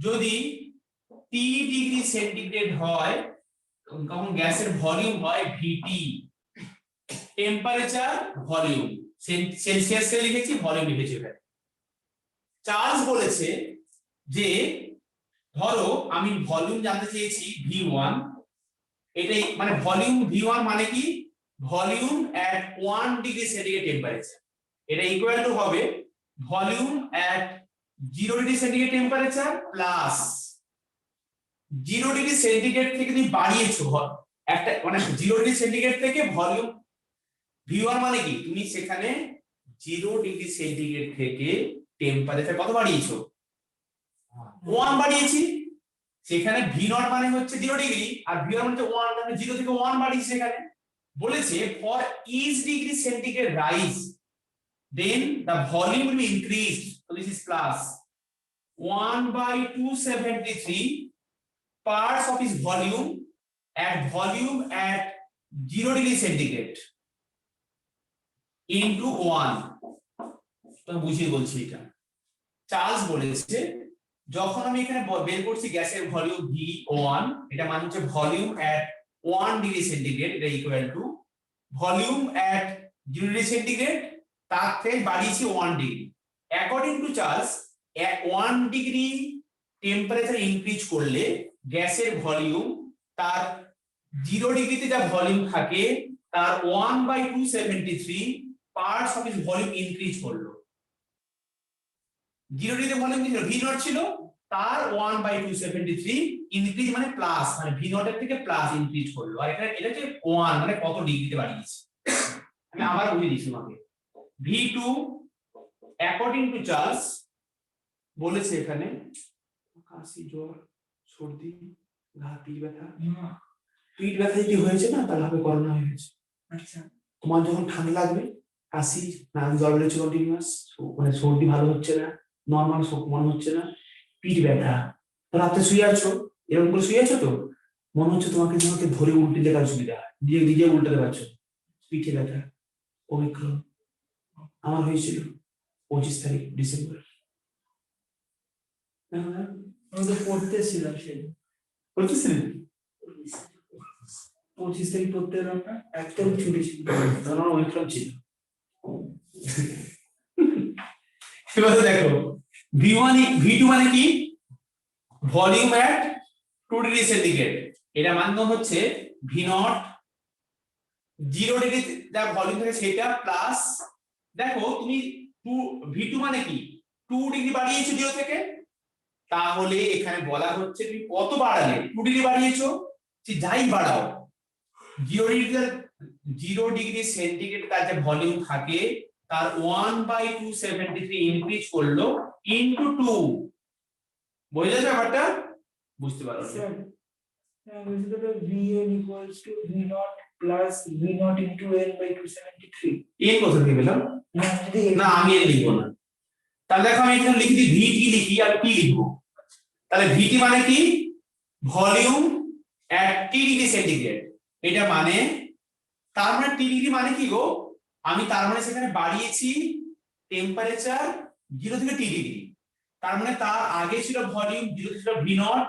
যদি 3 ডিগ্রি সেন্টিগ্রেড হয় তখন গ্যাসের ভলিউম হয় VT। টেম্পারেচার ভলিউম, সেলসিয়াসে লিখেছি, ভলিউম লিখেছি এখানে। চার্লস বলেছে যে ধরো আমি ভলিউম জানতে চেয়েছি V1, এটাই মানে ভলিউম V1 মানে কি, ভলিউম এট 1 ডিগ্রি সেন্টিগ্রেড টেম্পারেচার। এটা ইকুয়াল টু হবে ভলিউম এট 0 degree centigrade temperature plus 0 degree centigrade থেকে তুমি বাড়িয়েছো একটা, মানে 0 ডিগ্রি সেন্টিগ্রেড থেকে ভলিউম V1 মানে কি, তুমি সেখানে 0 ডিগ্রি সেন্টিগ্রেড থেকে টেম্পারেচার কত বাড়িয়েছো? 1 বাড়িয়েছি। সেখানে V0 মানে হচ্ছে 0 ডিগ্রি আর V1 মানে 1, মানে 0 থেকে 1 বাড়িয়েছি সেখানে। বলেছে for each degree centigrade rise then the volume will be increased, so this is plus 1/273 parts of its volume at 0 degree centigrade into 1। তো বুঝিয়ে বলছি এটা। চার্লস বলেছে যখন আমি এখানে বের করছি গ্যাসের ভলিউম V1, এটা মানে হচ্ছে ভলিউম এট 1 ডিগ্রি সেন্টিগ্রেড, এটা equal to volume at 0 degree centigrade তার থেকে বাড়িয়েছি 1 degree. According to Charles 1 degree temperature increase করলে গ্যাসের ভলিউম তার 0 ডিগ্রিতে যা ভলিউম থাকে তার 1/273 parts of is volume increase করলো। 0 ডিগ্রিতে ভলিউম ছিল V0 ছিল, তার 1/273 ইনক্রিজ মানে প্লাস, মানে V0 এর থেকে প্লাস ইনক্রিজ করলো। আর এখানে এটা হচ্ছে 1 মানে কত ডিগ্রিতে বাড়িয়েছে। আমি আবার বুঝিয়ে দিচ্ছি তোমাকে। V2 অ্যাকর্ডিং টু চার্লস বলেছে এখানে কাশি, জ্বর, সর্দি, গা, পিঠ ব্যথা। পিঠ ব্যথা যদি হয়েছে না তাহলে হবে করোনা হয়ে গেছে। আচ্ছা, তোমার যখন ঠান্ডা লাগবে, কাশি, নাক জ্বর বেড়েছে কন্টিনিউয়াস, মানে সর্দি ভালো হচ্ছে না, নর্মাল মনে হচ্ছে না, পিঠ ব্যথা, রাতে শুয়ে আছো, এরকম করে শুয়ে আছো তো মনে হচ্ছে তোমাকে ধরে উল্টে দেওয়ার সুবিধা হয়, নিজে উল্টাতে পারছো, পিঠে ব্যথা, ওমিক্রন। আমার হয়েছিল 25 তারিখ ডিসেম্বর। আমি তো পড়তেছিলাম সেই পড়তেছিলেন? 25 তারিখ পড়তে এলাম না, একদম ছুটি ছিল। তখন ওমিক্রন ছিল। এবারে দেখো V2 মানে কি, ভলিউম এট 2 ডিগ্রি সেন্টিগ্রেড, এটা মানে হচ্ছে V0 0 ডিগ্রি যা ভলিউম থাকে সেটা প্লাস, দেখো তুমি V2 মানে কি 2 ডিগ্রি বাড়িয়েছো 0 থেকে, তাহলে এখানে বলা হচ্ছে তুমি কত বাড়ালে, 2 ডিগ্রি বাড়িয়েছো, যাই বাড়াও 0 ডিগ্রি সেন্টিগ্রেড তার যে ভলিউম থাকে তার 1/273 ইনক্রিজ করলো ইনটু 2। বুঝে যাচ্ছে ব্যাপারটা? বুঝতে পারো? basically Vn equals to V naught plus V naught into N by 273. N কোথা থেকে পেলাম? না আমি এন লিখবো না। তাহলে দেখো আমি এখানে লিখি ভিটি লিখি আর টি লিখবো। তাহলে ভিটি মানে কি? ভলিউম এট টি ডিগ্রি সেন্টিগ্রেড। এটা মানে তার মানে টি ডিগ্রি মানে কি গো? আমি তার মানে সেখানে বাড়িয়েছি টেম্পারেচার 0 থেকে টি ডিগ্রি। তার মানে তার আগে ছিল ভলিউম 0 ছিল ভি নট,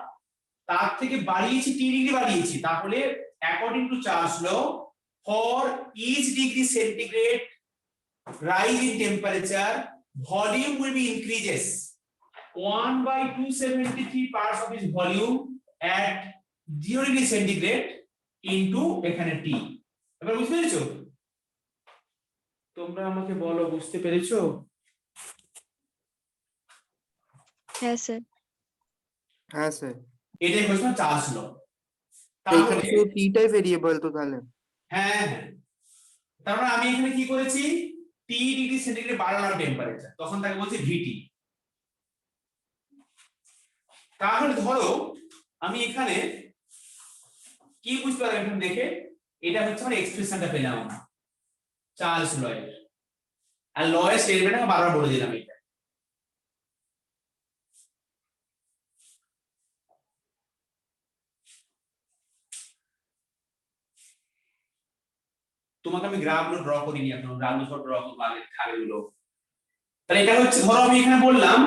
তার থেকে বাড়িয়েছি টি ডিগ্রি বাড়িয়েছি। তাহলে according to Charles law, for each degree centigrade rise in temperature, volume will be increases 1/273 parts of its volume at 0 degree centigrade into এখানে T। এবার বুঝতে পেরেছো? তোমরা আমাকে বলো বুঝতে পেরেছো? হ্যাঁ স্যার। হ্যাঁ স্যার, এটাই হচ্ছে চার্লস ল। এইখানে শুধু টিটাই ভেরিয়েবল তো তাহলে। হ্যাঁ হ্যাঁ, তার মানে আমি এখানে কি করেছি? T ডিগ্রি সেন্টিগ্রেড বাড়ালাম টেম্পারেচার, তখন তাকে বলছি ভিটি। তাহলে ধরো আমি এখানে কি বুঝতে পারলাম এখানে দেখে? এটা হচ্ছে আমার এক্সপ্রেশনটা পেলাম আমরা চার্লস লয়ের। আর লয়ের স্টেটমেন্টটা বারবার বলে দিলাম এটা। তোমাকে আমি গ্রাফগুলো ড্র করিনি এখন, গ্রাফগুলো সব ড্র করব আগেগুলো। তাহলে এটা হচ্ছে ধরো আমি এখানে বললাম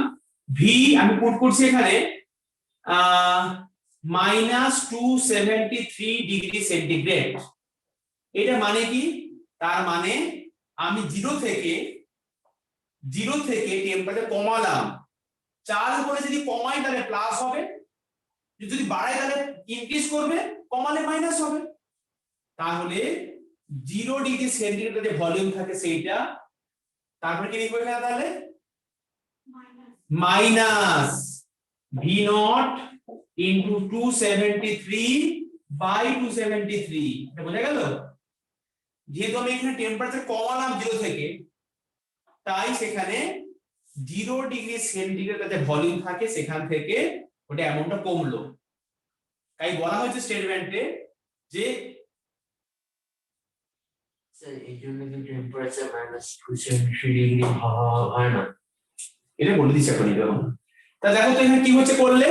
ভি আমি পুট করছি এখানে -273 ডিগ্রি সেন্টিগ্রেড। এটা মানে কি? তার মানে আমি 0 থেকে টেম্পারেচার কমালাম। 4 উপরে যদি কমাই তাহলে প্লাস হবে, যদি বাড়াই তাহলে ইনক্রিজ করবে, কমালে মাইনাস হবে। তাহলে 0 ডিগ্রি সেন্টিগ্রেড যে ভলিউম থাকে সেইটা, তারপরে কি লিখবো এখানে তাহলে? Minus V not into 273 by 273। এটা বোঝা গেল? যেহেতু আমি এখানে টেম্পারেচার কমালাম 0 থেকে, তাই সেখানে 0 ডিগ্রি সেন্টিগ্রেড যে ভলিউম থাকে সেখান থেকে ওটা অ্যামাউন্টটা কমলো। তাই বলা হয়েছে স্টেটমেন্টে যে স্যার এই জন্য কি টেম্পারেচার -273 ডিগ্রি হয় না? এটা বলে দিচ্ছে এখন এটা। তা দেখো তো এখানে কি হচ্ছে করলে?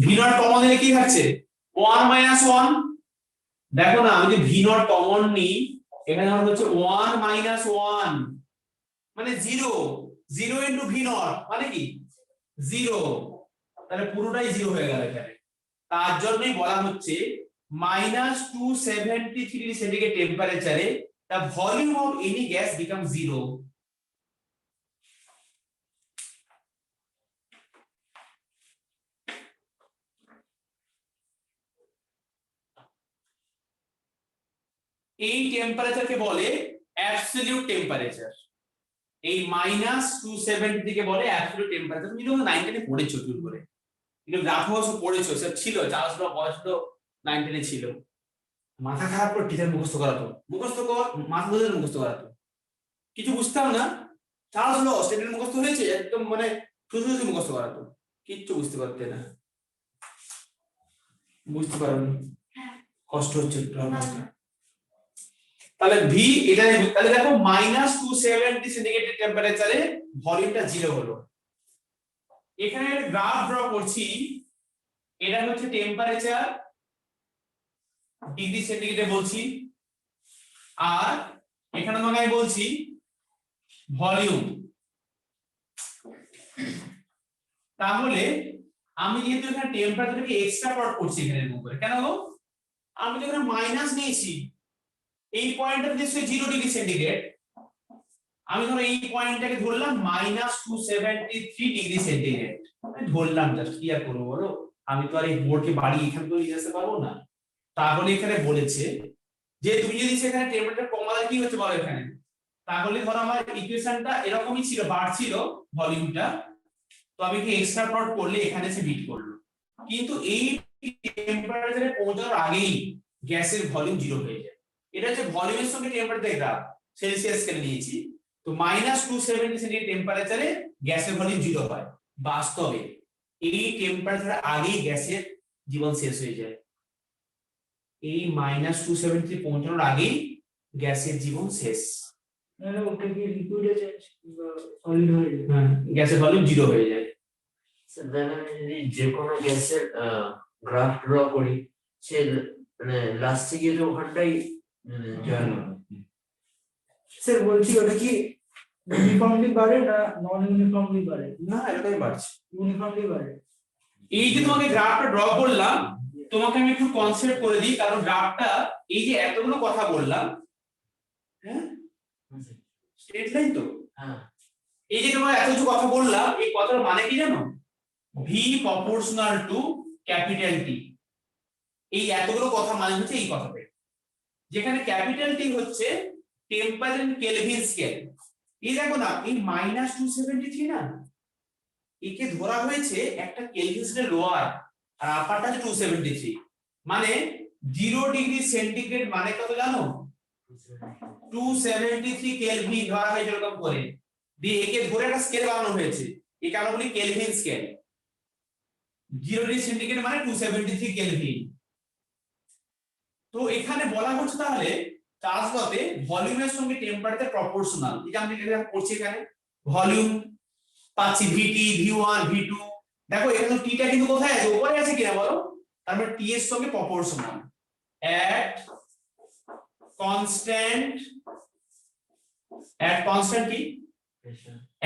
ভি নট কমন দিলে কি থাকছে? 1 - 1। দেখো না, আমি যদি ভি নট কমন নিই, এখানে আমার হচ্ছে 1 - 1 মানে 0। 0 ইনটু ভি নট মানে কি? 0। তাহলে পুরোটাই 0 হয়ে গেল এখানে। তার জন্যই বলা হচ্ছে -273 ডিগ্রি সেন্টিগ্রেড টেম্পারেচারে the volume of any gas becomes 0. এই টেম্পারেচারকে বলে অ্যাবসলিউট টেম্পারেচার। এই -270 কে বলে অ্যাবসলিউট টেম্পারেচার। তুমি যখন 9 10 পড়েছো টুল করে, এটা গ্রাফ অবশ্য পড়েছো, সব ছিল চার্লস ল পড়াশোনা 9 10 ছিল। মাথা খারাপ করে টিচার মুখস্থ করাতো, মুখস্থ কর, মাথা ধরে মুখস্থ করাতো। কিছু বুঝতাম না, চার্লস ল স্টেটমেন্ট মুখস্থ হয়েছে একদম, মানে শুধু শুধু মুখস্থ করাতো, কিচ্ছু বুঝতে পারতে না। বুঝতে পারোনি? কষ্ট হচ্ছে একটু আমার। তাহলে ভি এটা, তাহলে দেখো -270 সেন্টিগ্রেড টেম্পারেচারে ভলিউমটা 0 হলো। এখানে গ্রাফ ড্র করছি, এটা হচ্ছে টেম্পারেচার ডিগ্রি সেন্টিগ্রেডে বলছি, আর এখানে তোমাকে আমি বলছি ভলিউম। তাহলে আমি যেহেতু এখানে টেম্পারেচারকে এক্সট্রা প্লট করছি এখানে এরকম করে, কেন গো? আমি তো এখানে মাইনাস নিয়েছি, এই পয়েন্টটা নিশ্চয়ই 0 ডিগ্রি সেন্টিগ্রেড। আমি ধরো এই পয়েন্টটাকে ধরলাম -273 ডিগ্রি সেন্টিগ্রেড ধরলাম, জাস্ট কি আর করবো বলো? আমি তো আর এই বোর্ডকে বাড়ি এখান থেকে নিয়ে আসতে পারবো না। তাহলে এখানে বলেছে যে তুমি যদি সেখানে টেম্পারেচার কমালে কি হচ্ছে বলো এখানে? তাহলে ধরো আমার ইকুয়েশনটা এরকমই ছিল, বাড়ছিল ভলিউমটা, তো আমি কি এক্সট্রা প্লট করলে এখানে এসে বিট করলো। কিন্তু এই টেম্পারেচারে পৌঁছানোর আগেই গ্যাসের ভলিউম 0 হয়ে যায়। এটা হচ্ছে ভলিউমের সঙ্গে টেম্পারেচার গ্রাফ, সেলসিয়াস স্কেলে নিয়েছি। তো -270 সেন্টিগ্রেড টেম্পারেচারে গ্যাসের ভলিউম 0 হয়। বাস্তবে এই টেম্পারেচার আগেই গ্যাসের জীবন শেষ হয়ে যায়। এই -273 পৌঁছানোর আগেই গ্যাসের জীবন শেষ। নাহলে ওটা কি লিকুইডে চেঞ্জ সলিড হয়ে যাবে। হ্যাঁ, গ্যাসের ভলিউম 0 হয়ে যায়। দেন আমি যদি যে কোনো গ্যাসের গ্রাফ ড্র করি, সে মানে লাস্টে গিয়ে তো ওখানটাই জয়েন হবে। স্যার বলছি ওটা কি ইউনিফর্মলি বাড়ে না নন ইউনিফর্মলি বাড়ে? না, এটাই বাড়ছে। ইউনিফর্মলি বাড়ে। এই যে তোমাকে গ্রাফটা ড্র করলাম, তোমাকে আমি একটু কনসেপ্ট করে দিই, কারণ গ্রাফটা এই যে এতগুলো কথা বললাম, হ্যাঁ স্ট্রেট লাইন তো, হ্যাঁ এই যে তোমার এত কিছু কথা বললাম, এই কথার মানে কি জানো? V proportional to capital T। এই এতগুলো কথা মানে হচ্ছে এই কথাটা, যেখানে ক্যাপিটাল T হচ্ছে টেম্পারেচার ইন কেলভিন স্কেল। এই দেখো না, এই -273 না, একে ধরা হয়েছে একটা কেলভিন স্কেল লোয়ার, আর আপারটা হচ্ছে 273। মানে 0 ডিগ্রি সেন্টিগ্রেড মানে কত জানো? 273 কেলভিন ধরা হয়েছে এরকম করে, দিয়ে একে ধরে একটা স্কেল বানানো হয়েছে, এই কারণে বলি কেলভিন স্কেল। 0 ডিগ্রি সেন্টিগ্রেড মানে 273 কেলভিন। তো এখানে বলা হচ্ছে তাহলে চার্জ লতে ভলিউমের সঙ্গে টেম্পারেচার প্রপোর্শনাল। এই যে আমি এটা করছি, এখানে ভলিউম পাচ্ছি VT, V1, V2। দেখো এখানে টিটা কিন্তু কোথায় আছে? উপরে আছে কিনা বলো? তার মানে টি এর সঙ্গে প্রপোর্শনাল at constant কি?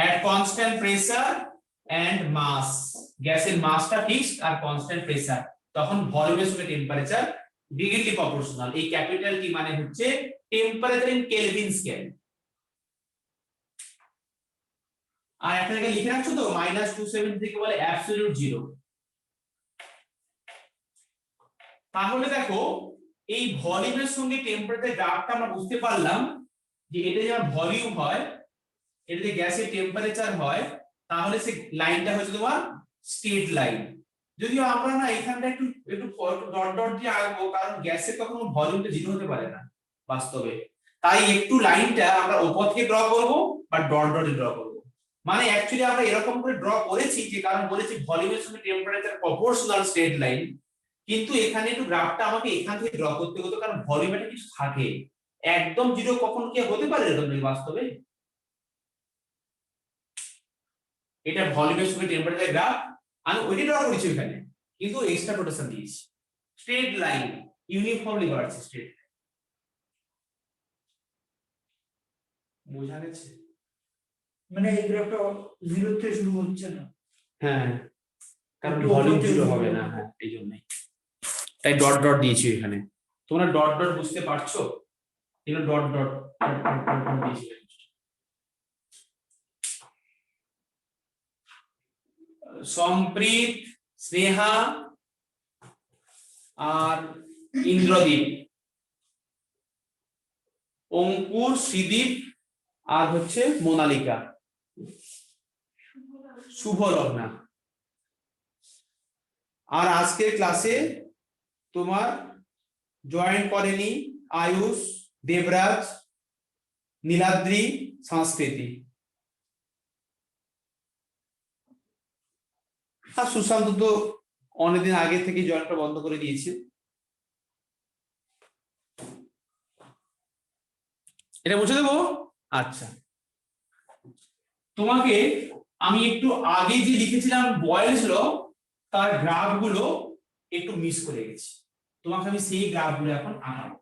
at constant pressure and mass। গ্যাসের মাসটা ফিক্সড আর কনস্ট্যান্ট প্রেসার, তখন ভলিউমের সঙ্গে টেম্পারেচার ডিগ্রিলি প্রপোর্শনাল। এই ক্যাপিটাল টি মানে হচ্ছে টেম্পারেচার ইন কেলভিন স্কেল। আর একটা জায়গায় লিখে রাখছো তো, -273 কে বলে অ্যাবসলিউট জিরো। তাহলে দেখো এই ভলিউমের সঙ্গে টেম্পারেচার গ্রাফটা আমরা বুঝতে পারলাম যে এটা যখন ভলিউম হয়, এটা যদি গ্যাসের টেম্পারেচার হয়, তাহলে সে লাইনটা হচ্ছে তোমার স্ট্রেট লাইন। যদিও আমরা না এখানটা একটু একটু ডট ডট দিয়ে আঁকবো, কারণ গ্যাসের কখনো ভলিউমটা জিরো হতে পারে না বাস্তবে, তাই একটু লাইনটা আমরা উপর থেকে ড্র করব বা ডট ডটে ড্র করব। মানে অ্যাকচুয়ালি আমরা এরকম করে ড্র করেছি যে কারণ বলেছি ভলিউমের সঙ্গে টেম্পারেচার প্রপোর্শনাল স্ট্রেট লাইন, কিন্তু এখানে একটু গ্রাফটা আমাকে এখান থেকে ড্র করতে হতো, কারণ ভলিউমে কিছু থাকে, একদম জিরো কখন কি হতে পারে এরকম বাস্তবে। এটা ভলিউমের সঙ্গে টেম্পারেচার গ্রাফ, আমি ওইটা ড্র করেছি এখানে, কিন্তু এক্সট্রা রোটেশন দিয়েছি। স্ট্রেট লাইন ইউনিফর্মলি বাড়ছে, স্ট্রেট লাইন। বোঝা গেছে? মানে এই গ্রাফটা 0 থেকে শুরু হচ্ছে না। হ্যাঁ, কারণ একটু ভলিউম উপর থেকে জিরো শুরু হবে না, হবে। হ্যাঁ এই জন্যই তাই ডট ডট দিয়েছি এখানে। তোমরা ডট ডট বুঝতে পারছো? এখানে ডট ডট দিয়েছি। সম্প্রীত, স্নেহা আর ইন্দ্রদীপ, অঙ্কুর, শ্রীদীপ আর হচ্ছে মোনালিকা, শুভ লগ্না। আর আজকের ক্লাসে তোমার জয়েন করেনি আয়ুষ, দেবরাজ, নীলাদ্রি, সংস্কৃতি আর সুশান্ত তো অনেকদিন আগে থেকে জয়েনটা বন্ধ করে দিয়েছে। এটা মুছে দেবো? আচ্ছা, তোমাকে আমি একটু আগে যে লিখেছিলাম বয়েলস ল, তার গ্রাফ গুলো একটু মিস করে গেছি, তোমাকে আমি সেই গ্রাফ গুলো এখন আঁকাবো।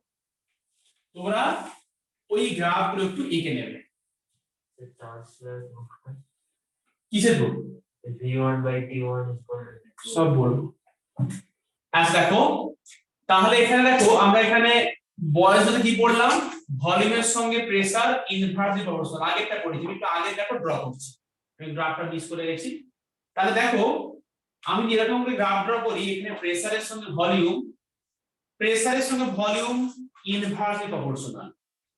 তোমরা ওই গ্রাফ গুলো একটু এঁকে নেবে। কিসের গ্রুপ? V1/T1 সব বলবো। আচ্ছা দেখো, তাহলে এখানে দেখো আমরা এখানে বয়েলস লতে কি পড়লাম? ভলিউমের সঙ্গে প্রেসার ইনভার্সলি প্রপোর্শনাল। আগেরটা পড়েছি, একটু আগের দেখো ড্র করছি, আমি গ্রাফটা মিস করে গেছি। তাহলে দেখো আমি যেরকম করে গ্রাফ ড্র করি, এখানে প্রেসারের সঙ্গে ভলিউম ইনভার্সলি প্রপোর্শনাল।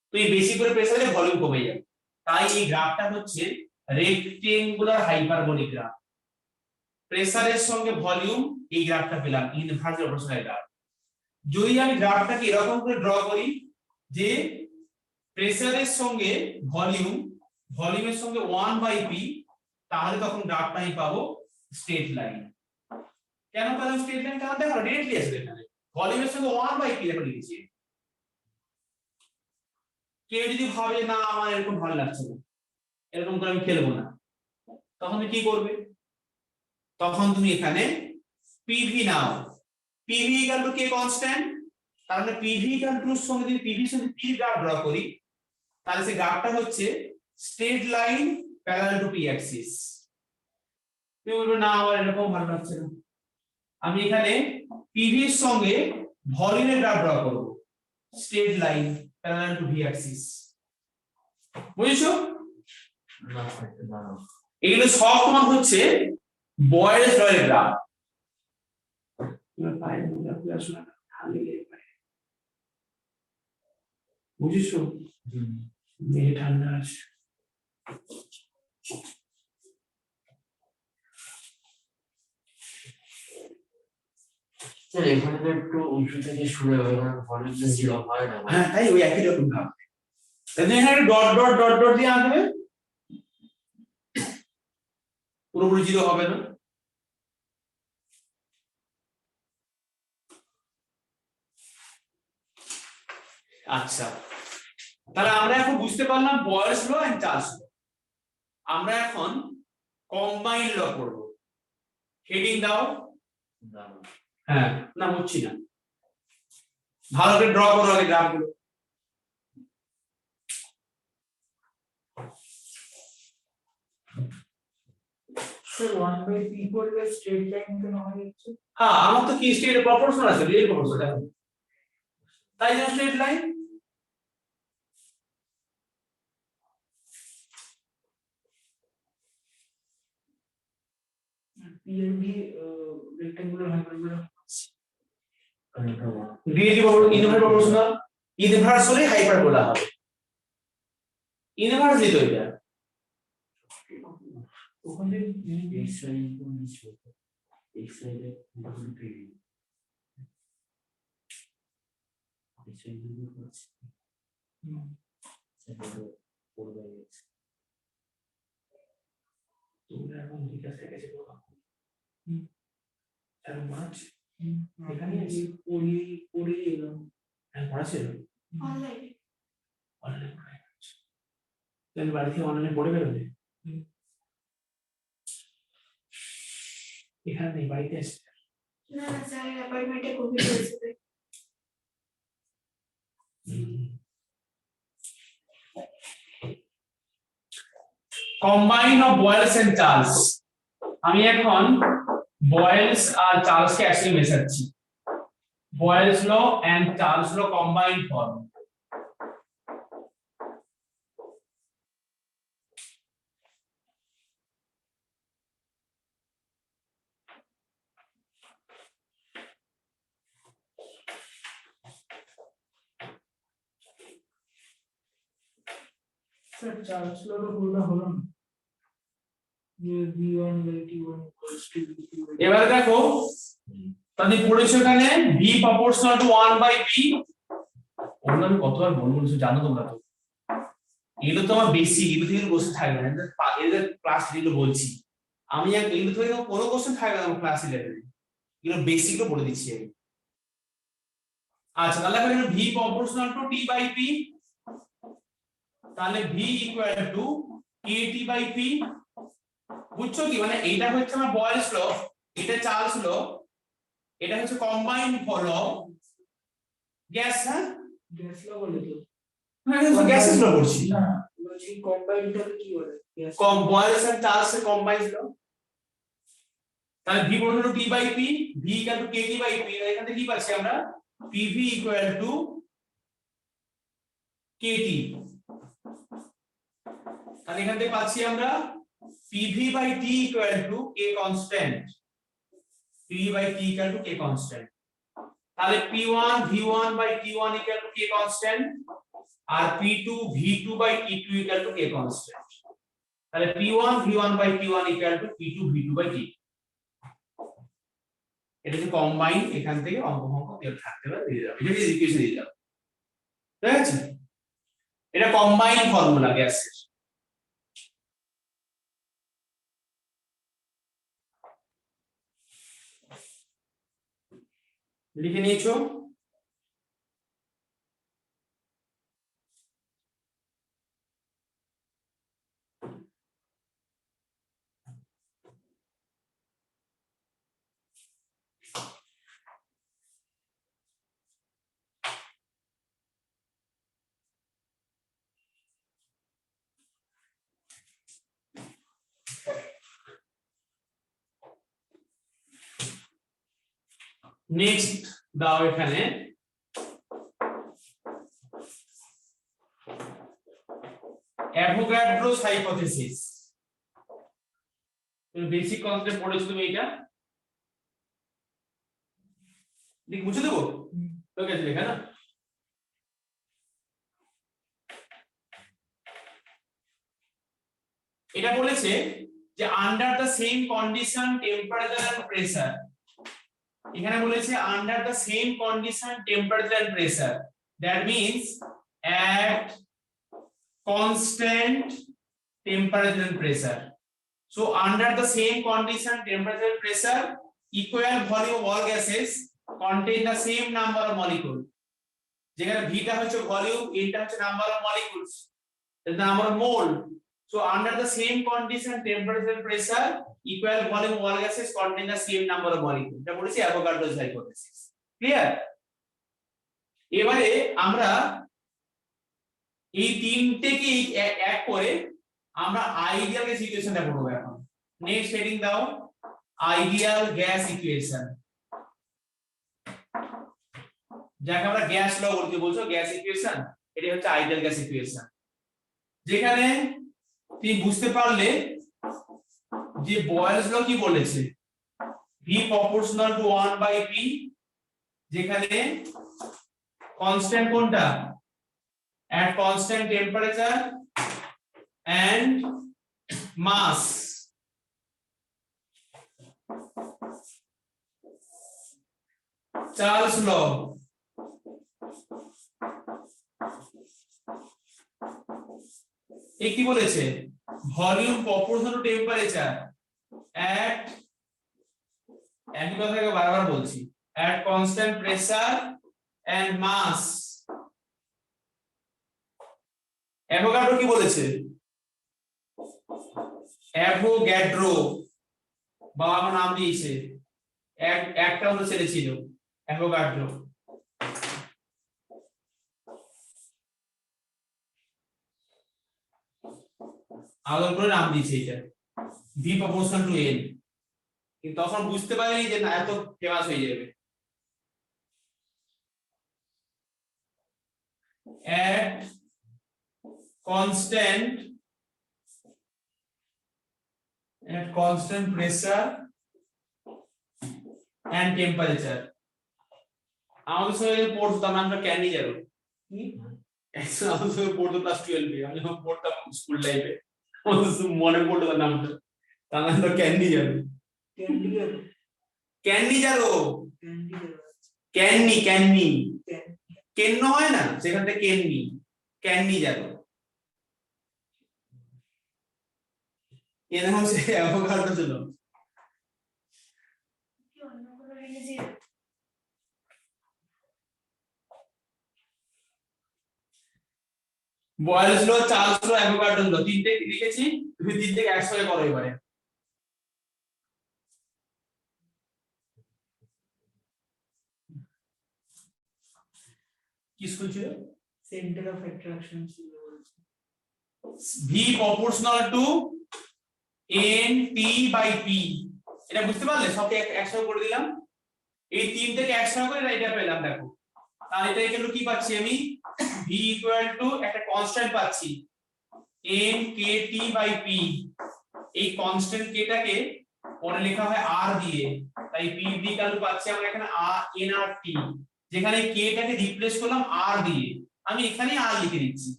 তো এই বেশি করে প্রেসারে ভলিউম কমে যাবে, তাই এই গ্রাফটা হচ্ছে রেক্টেঙ্গুলার হাইপারবোলিক গ্রাফ। প্রেসারের সঙ্গে ভলিউম, এই গ্রাফটা পেলাম ইনভার্সলি প্রপোর্শনাল গ্রাফ। যদি আমি গ্রাফটাকে এরকম করে ড্র করি যে প্রেসারের সঙ্গে ভলিউমের সঙ্গে 1/p, তাহলে তখন গ্রাফটা আমি পাবো স্ট্রেট লাইন। কেন পেলাম স্ট্রেট লাইন? কারণ দেখো ডিরেক্টলি আসবে এখানে, ভলিউমের সঙ্গে 1/p দেখো লিখেছি। কেউ যদি ভাবে না আমার এরকম ভালো লাগছে না, এরকম করে আমি খেলবো না, তখন তুমি কি করবে? তখন তুমি এখানে PV now. PV equal to K constant, তার মানে পিভি ইকুয়াল টু সঙ্গে যদি পিভি সঙ্গে পি গ্রাফ ড্র করি, তাহলে সেই গ্রাফটা হচ্ছে straight line parallel to P Axis. তুমি বলবে না আমার এরকম ভালো লাগছে না, আমি এখানে পিভি এর সঙ্গে ভলিউমের গ্রাফ ড্র করব, straight line parallel to V Axis. বুঝছো? না না এগুলো সব তোমার হচ্ছে বয়েলস ল এর গ্রাফ। বুঝেছো? মেয়ে ঠান্ডা আছে। স্যার এখানে তো একটু উঁচু থেকে শুরু হয়, কারণ ভলিউমটা 0 হয় না। হ্যাঁ তাই ওই একই রকম ভাব। তাহলে এখানে ডট ডট ডট ডট দিয়ে আনবে, পুরোপুরি 0 হবে না। আচ্ছা, তাহলে আমরা এখন বুঝতে পারলাম বয়েলস ল এন্ড চার্লস ল। আমরা এখন কম্বাইন ল করব। হেডিং দাও। হ্যাঁ না বুঝছি না, ভালো করে ড্র করো আগে গ্রাফগুলো। স্যার 1/p করলে স্ট্রেট লাইন কেন হয়ে যাচ্ছে? হ্যাঁ আমার তো কি স্ট্রেট প্রপোর্শনাল আছে, রিয়েল প্রপোর্শনাল দেখো, তাই জন্য straight line. PLD rectangular hyperbola really inverse proportional, inverse হলে হাইপারবোলা হবে। ইনভার্স দিতে এটা ওখানে এই সাইড তো নিচে, এই সাইডে ডাবল পিভি, এই সাইডে হচ্ছে সেটা পড়বে গেছে। তোমরা এখন জিজ্ঞাসা গেছে বাবা আর মাছ এখানে পড়ি এলাম হ্যাঁ পড়াছিল অনলাইনে অনলাইন পড়াই। তুমি বাড়ি থেকে অনলাইনে পড়ে বেরোবে? এখানে নেই, বাড়িতে এসে না না স্যার অ্যাপয়েন্টমেন্টে কোভিড হয়েছে তাই। Combine of Boyle's and Charles. আমি এখন বয়েলস আর চার্লস কে একসাথে মেশাচ্ছি। Boyle's law and Charles law combine form. Sir Charles law তো বললে হলো না যে v1/t1 = v2/t2। এবার দেখো তাহলে পড়েছো এখানে v প্রপোর্শনাল টু 1/p। ওগুলো আমি কতবার বলবো জানো তোমরা তো, এগুলো তো আমার বেসিক, এগুলো থেকে কোশ্চেন থাকবে না, এদের ক্লাস এগুলো বলছি আমি, এগুলো থেকে কোনো কোশ্চেন থাকবে না ক্লাস 11 এগুলো বেসিকও বলে দিচ্ছি আমি। আচ্ছা তাহলে এখানে v প্রপোর্শনাল টু t/p, তাহলে v ইকুয়াল টু kt/p। বুঝছো কি, মানে এইটা হচ্ছে আমার বয়েলস ল, এটা চার্লস ল, এটা হচ্ছে কম্বাইন্ড ল গ্যাস। হ্যাঁ গ্যাস ল বলে তো গ্যাসেস ল বলছি না, বলছি কম্বাইনটাকে কি বলে? গ্যাস কম বয়েলস এন্ড চার্লস এর কম্বাইন্ড ল। তাহলে v বলতে t/p, v equal two kt/p, এখান থেকে কি পাচ্ছি আমরা pv ইকুয়াল টু kt। তাহলে এখান থেকে পাচ্ছি আমরা pv/t equal to k constant, pv/t equal to k constant. তাহলে p1 v1/t1 equal to k constant আর p2 v2/t2 equal to k constant. তাহলে p1 v1/t1 equal two p2 v2/t। এটা যে কম্বাইন, এখান থেকে অঙ্ক দিয়ে থাকতে পারে, দিয়ে যাবে, এটা ইকুয়েশন দিয়ে যাবে, ঠিক আছে? এটা কম্বাইন ফর্মুলা গ্যাসের। লিখে নিয়েছো? নেক্সট দাও এখানে অ্যাভোগাড্রোস হাইপোথিসিস। তুমি বেসিক কনসেপ্ট পড়েছো তুমি এটা? দেখ মুছে দেবো ওকে লেখা না। এটা বলেছে যে under the same condition temperature and pressure, এখানে বলেছে under the same condition temperature and pressure, that means at constant temperature and pressure. So under the same condition temperature and pressure, equal volume of all gases contain the same number of molecules. যেখানে v টা হচ্ছে ভলিউম, n টা হচ্ছে number of molecules, the number of mole. So under the same condition temperature and pressure, equal volume of all gases contain the same number of molecules. এটা বলেছি অ্যাভোগাড্রোস হাইপোথিসিস। ক্লিয়ার? এবারে আমরা এই তিনটেকে এক করে আমরা আইডিয়াল গ্যাস ইকুয়েশনটা পড়বো এখন। নেক্সট হেডিং দাও, আইডিয়াল গ্যাস ইকুয়েশন, যাকে আমরা গ্যাস ল বলতে বলছো, গ্যাস ইকুয়েশন, এটা হচ্ছে আইডিয়াল গ্যাস ইকুয়েশন। যেখানে তুমি বুঝতে পারলে যে বয়েলস ল কি বলেছে, v প্রপোর্শনাল টু 1/p, যেখানে কনস্ট্যান্ট কোনটা, at constant temperature and mass, Charles law। কি বলেছে, volume proportional to temperature at, একই কথাকে বারবার বলছি, at constant pressure and mass। Avogadro কি বলেছে, অ্যাভোগাড্রো বাবা আমার নাম দিয়েছে, একটা হলো ছেলে ছিল অ্যাভোগাড্রো। আলাদা করে নাম দিয়েছে এটা, v প্রপোর্শনাল টু n, কিন্তু তখন বুঝতে পারিনি যে না এত ফেমাস হয়ে যাবে। at constant pressure and temperature। আমাদের সঙ্গে পড়তো তার নামটা ক্যান্ডি জারো, আমাদের সঙ্গে পড়তো ক্লাস 12 এ, আমি যখন পড়তাম স্কুল লাইফে মনে পড়তো তার নামটা, তার নামটা ক্যান্ডি জারো। ক্যান্ডি জারো, ক্যান্নি ক্যান্নি কেন্ন হয় না, সেখান থেকে কেন্নি, ক্যান্ডি জারো। এরকম সে অ্যাভোগাড্রো ছিল। কি অন্য কোনো রিলিজিয়ন? বয়েলস ল, চার্লস ল, অ্যাভোগাড্রো ল, তিনটে লিখেছি, তুমি তিনটে একসাথে করো এবারে। কি স্কুল ছিল? সেন্টার অফ অ্যাট্রাকশন ছিল। v proportional to n/p। এটা বুঝতে পারলে? সবকে একসাথে করে দিলাম, এই তিন থেকে একসাথে করে এটা পেলাম। দেখো তাহলে এটা এখানে কি পাচ্ছি আমি, v ইকুয়াল টু একটা কনস্ট্যান্ট পাচ্ছি n/p। এই কনস্ট্যান্ট k টাকে পরে লেখা হয় r দিয়ে, তাই p ইকুয়াল টু পাচ্ছি আমরা এখানে nRT, যেখানে k টাকে রিপ্লেস করলাম r দিয়ে, আমি এখানেই r লিখে দিচ্ছি।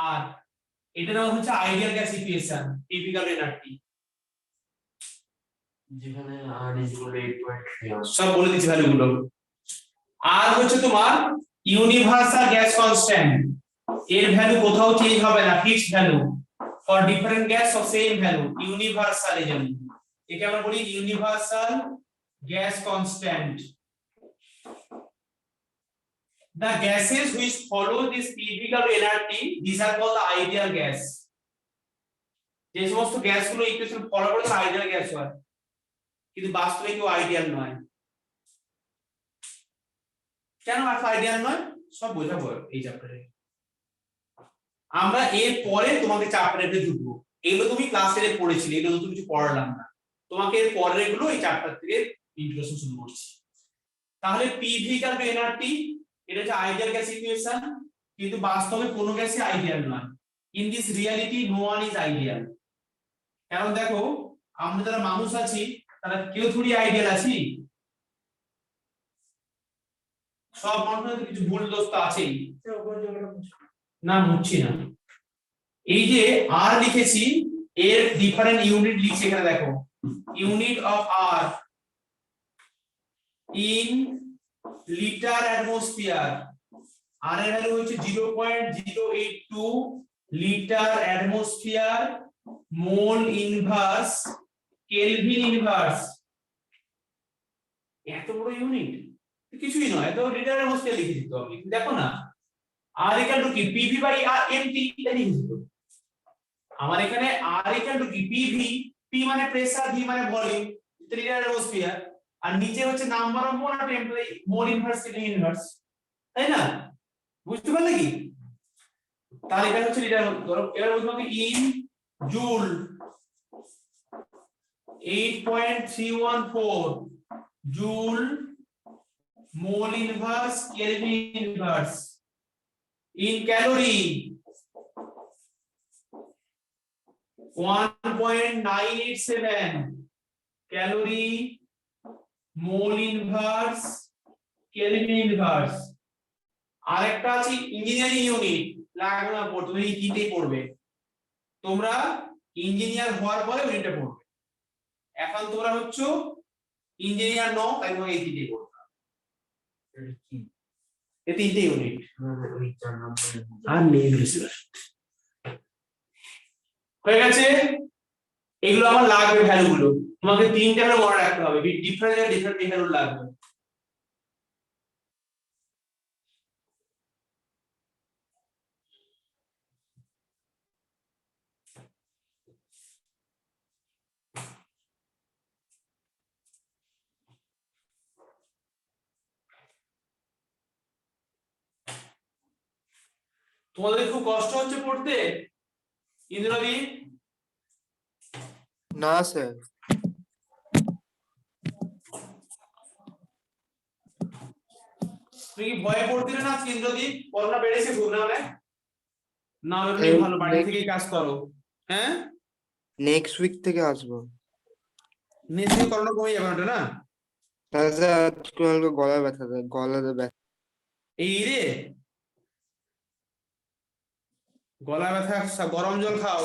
আর এটা নাম হচ্ছে ideal gas equation, typical nRT. যেখানে r = 8.3, সব বলে দিচ্ছি ভ্যালুগুলো। আর হচ্ছে তোমার ইউনিভার্সাল গ্যাস কনস্ট্যান্ট, এর ভ্যালু কোথাও চেঞ্জ হবে না, fixed value for different gas off same value, universal. এই জন্য একে আমরা বলি universal gas constant. The gases which follow this PV curve NRT, these are called the ideal gas. যে সমস্ত গ্যাসগুলো ইকুয়েশন ফলো করে তারা আইডিয়াল গ্যাস হয়, কিন্তু বাস্তবে কেউ আইডিয়াল নয়। কেন আইডিয়াল নয় সব বোঝাবো এই চ্যাপ্টারে। আমরা এর পরে তোমাকে চ্যাপ্টারে ঢুকবো, এগুলো তুমি ক্লাস 10 এ পড়েছিলে, এগুলো তুমি কিছু পড়ালাম না তোমাকে, এর পরের গুলো এই চ্যাপ্টার থেকে ইন্ট্রোডাকশন শুরু করছি। তাহলে PV কার্ভ NRT এটা হচ্ছে আইডিয়াল গ্যাস ইকুয়েশন, কিন্তু বাস্তবে কোনো গ্যাসই আইডিয়াল নয়। In this reality no one is ideal. কারণ দেখো আমরা যারা মানুষ আছি তারা কেউ থোড়ি আইডিয়াল আছি, সব মানুষের কিছু ভুল দোষ তো আছেই। না মুছছি না, এই যে আর লিখেছি এর ডিফারেন্ট ইউনিট লিখছি এখানে দেখো, unit of R in litre atmosphere, R এর ভ্যালু হচ্ছে 0.082 litre atmosphere mole inverse kelvin inverse. এত বড় ইউনিট কিছুই নয়, এত লিটার অ্যাটমোস্ফিয়ার লিখেছি তো আমি, দেখো না আর ইকুয়াল টু কি পিভি বাই আর এমটি এটা লিখেছি তো। আমার এখানে আর ইকুয়াল টু কি পিভি, পি মানে প্রেসার, ভি মানে ভলিউম, লিটার অ্যাটমোস্ফিয়ার, আর নিচে হচ্ছে নাম্বার অফ মোল আর temperature, mole inverse kelvin inverse, তাই না? বুঝতে পারলে কি? তাহলে এটা হচ্ছে লিটার। ধরো এবার বুঝবো কি in joule 8.314 joule mole inverse kelvin inverse, in calorie 1.987 calorie mole inverse kelvin inverse। আরেকটা আছে ইঞ্জিনিয়ারিং ইউনিট, লাগবে না পড়তে, তুমি ইটিতেই পড়বে, তোমরা ইঞ্জিনিয়ার হওয়ার পরে ইউনিটটা পড়বে। এখন তোমরা হচ্ছে ইঞ্জিনিয়ার নও, তাই তোমাকে ইটিতেই পড়বে। এই তিনটে ইউনিট ওই 4 নম্বরে আর নেই হয়ে গেছে। এগুলো আমার লাগবে ভ্যালু গুলো, তোমাকে তিনটা করে মনে রাখতে হবে, ডিফারেন্ট ভ্যালু লাগবে। তোমাদের খুব কষ্ট হচ্ছে পড়তে ইন্দ্রদীপ? না স্যার, তুমি কি ভয়ে পড়ছিলে না ইন্দ্রদীপ? করোনা বেড়েছে খুব, না হলে না হলে এই ভালো বাড়ি next- থেকেই কাজ করো। হ্যাঁ নেক্সট উইক থেকে আসবো। নিশ্চয়ই করোনা কমে যাবে ওটা না? তাহলে স্যার আজকে আমাকে গলায় ব্যথা। এই রে গলা ব্যথা, গরম জল খাও।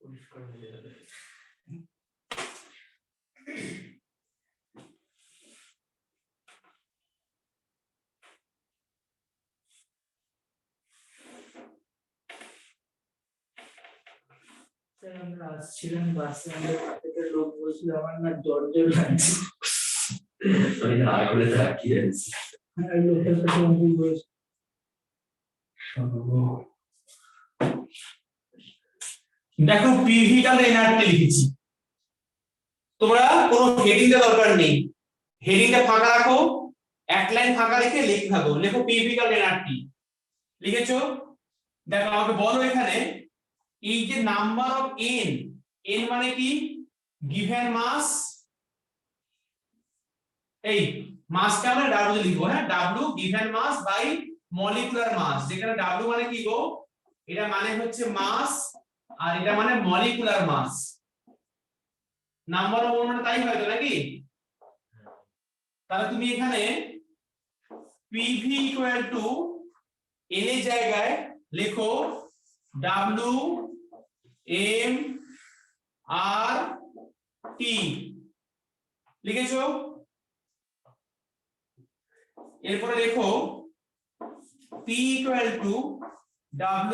পরিষ্কার হয়ে যাবে। স্যার আমরা আসছিলাম বাসে, আমাদের একটা লোক বলছিল আমার না জ্বর জ্বর লাগছে, আমি না করে তাকিয়ে আছি। আর লোকের কাছে অঙ্কুর বলছে দেখো পিভি কাল এনআরটি লিখেছি, তোমরা কোনো হেডিং এর দরকার নেই, হেডিংটা ফাঁকা রাখো, এক লাইন ফাঁকা রেখে লিখতে থাকো, লেখো পিভি কাল এনআরটি লিখেছো। দেখো আমাকে বলো এখানে এই যে নাম্বার অফ এন, এন মানে কি গিভেন মাস, এই মাসটা আমরা ডাব্লিউ লিখবো, হ্যাঁ W given mass by molecular mass, যেখানে ডাব্লিউ মানে কি গো, এটা মানে হচ্ছে মাস আর এটা মানে molecular mass. Number of mole মানে তাই হয় তো নাকি? তাহলে তুমি এখানে PV ইকুয়াল টু n এর জায়গায় লেখো W M R T লিখেছো, এরপরে লেখো P equal to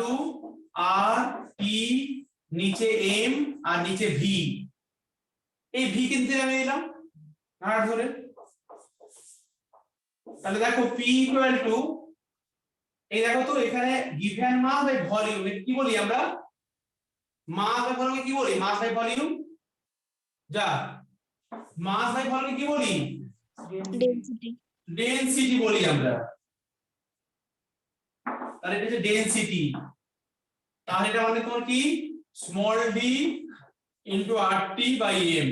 W R T নিচে M আর নিচে V। এই V কিন্তু আমি দিলাম আর ধরে তাহলে দেখো P ইকুয়াল টু, এই দেখো তো এখানে গিভেন মাস বাই ভলিউম, কি বলি আমরা, মাস বাই ভলিউম কি বলি, মাস বাই ভলিউম, যা মাস বাই ভলিউম কি বলি, ডেনসিটি। ডেনসিটি বলি আমরা। তাহলে এটা হচ্ছে ডেনসিটি, তাহলে এটা মানে তোমার কি small D into RT by M.